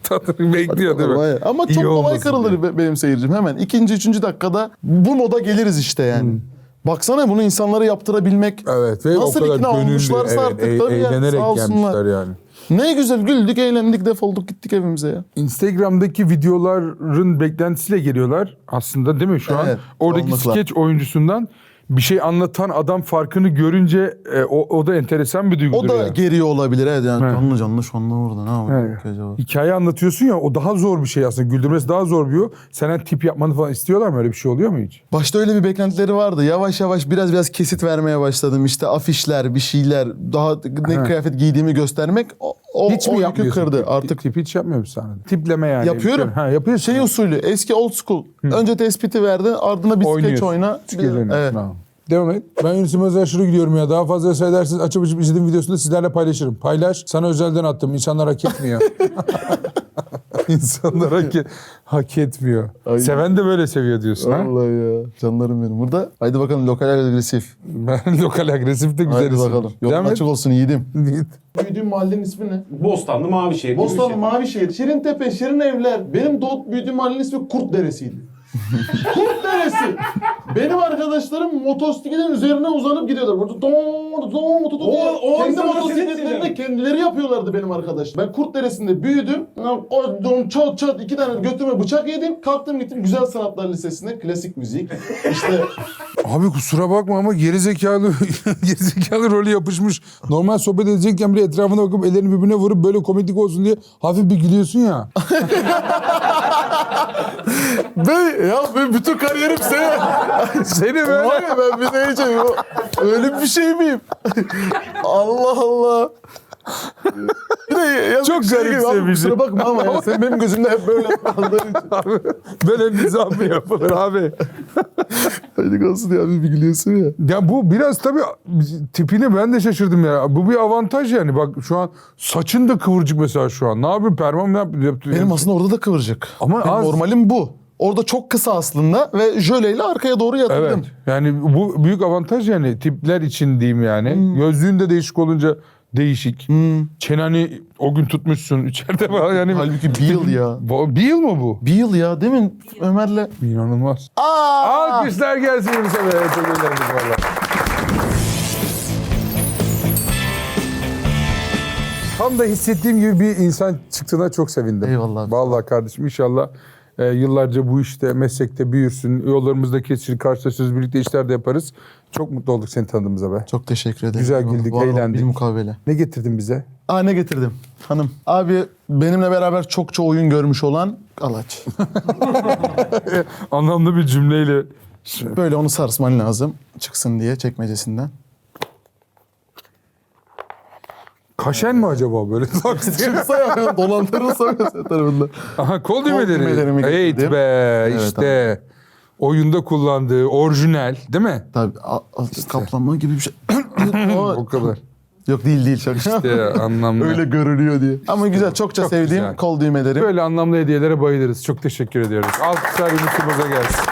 Tadını bekliyor değil mi? Ama İyi çok kolay olmasın kırılır benim seyircim. Hemen ikinci, üçüncü dakikada bu moda geliriz işte yani. Baksana bunu insanlara yaptırabilmek. Evet ve Nasıl o kadar ikna gönüllü, olmuşlarsa artık tabii yani, eğlenerek sağ olsunlar. gelmişler yani. Ne güzel güldük, eğlendik, defolduk gittik evimize ya. Instagram'daki videoların beklentisiyle geliyorlar aslında değil mi şu an? Evet, Oradaki çoğunlukla. skeç oyuncusundan bir şey anlatan adam farkını görünce o da enteresan bir duygudur O da ya. geriyor olabilir. Evet yani Evet. canlı canlı şu anda orada ne yapıyor Evet. ki acaba? Hikaye anlatıyorsun ya, o daha zor bir şey aslında. Güldürmesi daha zor bir o. Senden tip yapmanı falan istiyorlar mı? Öyle bir şey oluyor mu hiç? Başta öyle bir beklentileri vardı. Yavaş yavaş biraz kesit vermeye başladım. İşte afişler, bir şeyler, daha ne kıyafet giydiğimi göstermek o Hiç mi yükü yapmıyorsun? kırdı. Tip, Artık tip hiç yapmıyor musun sahnede? Tipleme yani. yapıyorum. Ha, yapıyorsun. Şey usulü, eski old school. Önce tespiti verdi, ardına bir skeç Oynuyorsun. oyna. Skeç oynuyorsun. Evet. Tamam. Devam et. Ben Yunus Emre'ye aşırı gidiyorum ya. Daha fazla seyredersiniz. Açıp izlediğim videosunu sizlerle paylaşırım. Paylaş. Sana özelden attım. İnsanlar hak etmiyor. İnsanlar hak etmiyor. Ay. Seven de böyle seviyor diyorsun ha? Vallahi ya. Canlarım benim. Burada haydi bakalım lokal agresif. Ben lokal agresif de güzel Haydi isim. bakalım. Yolun Devam et. açık olsun yiğidim. Git. Büyüdüğüm mahallenin ismi ne? Bostanlı Mavişehir. Bostanlı Mavişehir, Şirintepe, Şirin Evler. Benim doğup büyüdüğüm mahallenin ismi Kurt Deresi'ydi. Kurt Deresi. Benim arkadaşlarım motosikletin üzerine uzanıp gidiyorlar. Burada o kendi sana motosikletlerini nasıl kendileri yapıyorlardı benim arkadaşlar. Ben Kurt Deresi'nde büyüdüm. Çat çat 2 tane götüme bıçak yedim. Kalktım gittim Güzel Sanatlar Lisesi'ne. Klasik müzik. İşte Abi kusura bakma ama gerizekalı rolü yapışmış. Normal sohbet edecekken bile etrafına bakıp ellerini birbirine vurup böyle komiklik olsun diye hafif bir gülüyorsun ya. Ben bütün kariyerim Seni böyle... Var ya ben bir de hiç öyle bir şey miyim? Allah Allah. Bir de ya Çok bir şey garip gibi abi, sevmişim. kusura bakma ama ya, sen benim gözümde hep böyle kaldığın için. Abi, böyle nizam mı yapılır abi? Haydi olsun ya bir gülüyorsun ya. Ya bu biraz tabii tipini ben de şaşırdım ya. Bu bir avantaj yani. Bak şu an saçın da kıvırcık mesela şu an. Ne yapayım? Permam ne yaptı? Benim aslında orada da kıvırcık. Ama Benim az- normalim bu. Orada çok kısa aslında ve jöleyle arkaya doğru yatırdım. Evet. Yani bu büyük avantaj yani tipler için diyeyim yani. Gözlüğün de değişik olunca değişik. Çeneni o gün tutmuşsun içeride falan yani. Halbuki bir yıl ya. Bir yıl mı bu? Bir yıl ya değil mi Ömer'le? İnanılmaz. Aa! Alkışlar gelsin Yunus'a be. Çok eğlendik valla. Tam da hissettiğim gibi bir insan çıktığına çok sevindim. Eyvallah. Vallahi kardeşim inşallah yıllarca bu işte, meslekte büyürsün. Yollarımızda kesişir, karşılaşırız, birlikte işler de yaparız. Çok mutlu olduk seni tanıdığımıza be. Çok teşekkür ederim. Güzel güldük, Var ol, eğlendik. Bir mukavele. Ne getirdin bize? Ne getirdim hanım? Abi benimle beraber çokça oyun görmüş olan Alaç. Anlamlı bir cümleyle. Böyle onu sarsman lazım çıksın diye çekmecesinden. Kaşen mi acaba böyle? Çıksa ya dolandırılsa mesela tarafından. Aha, kol düğmelerimi düğmeleri. Evet getirdim. be Evet, işte. Oyunda kullandığı orijinal değil mi? Tabii kaplanma gibi bir şey. O kadar. Yok değil şaka. İşte anlamlı. Öyle görünüyor diye. Ama güzel çokça Çok sevdiğim güzel. kol düğmeleri. Böyle anlamlı hediyelere bayılırız. Çok teşekkür ediyoruz. Alkışlar Yunus Yılmaz'a gelsin.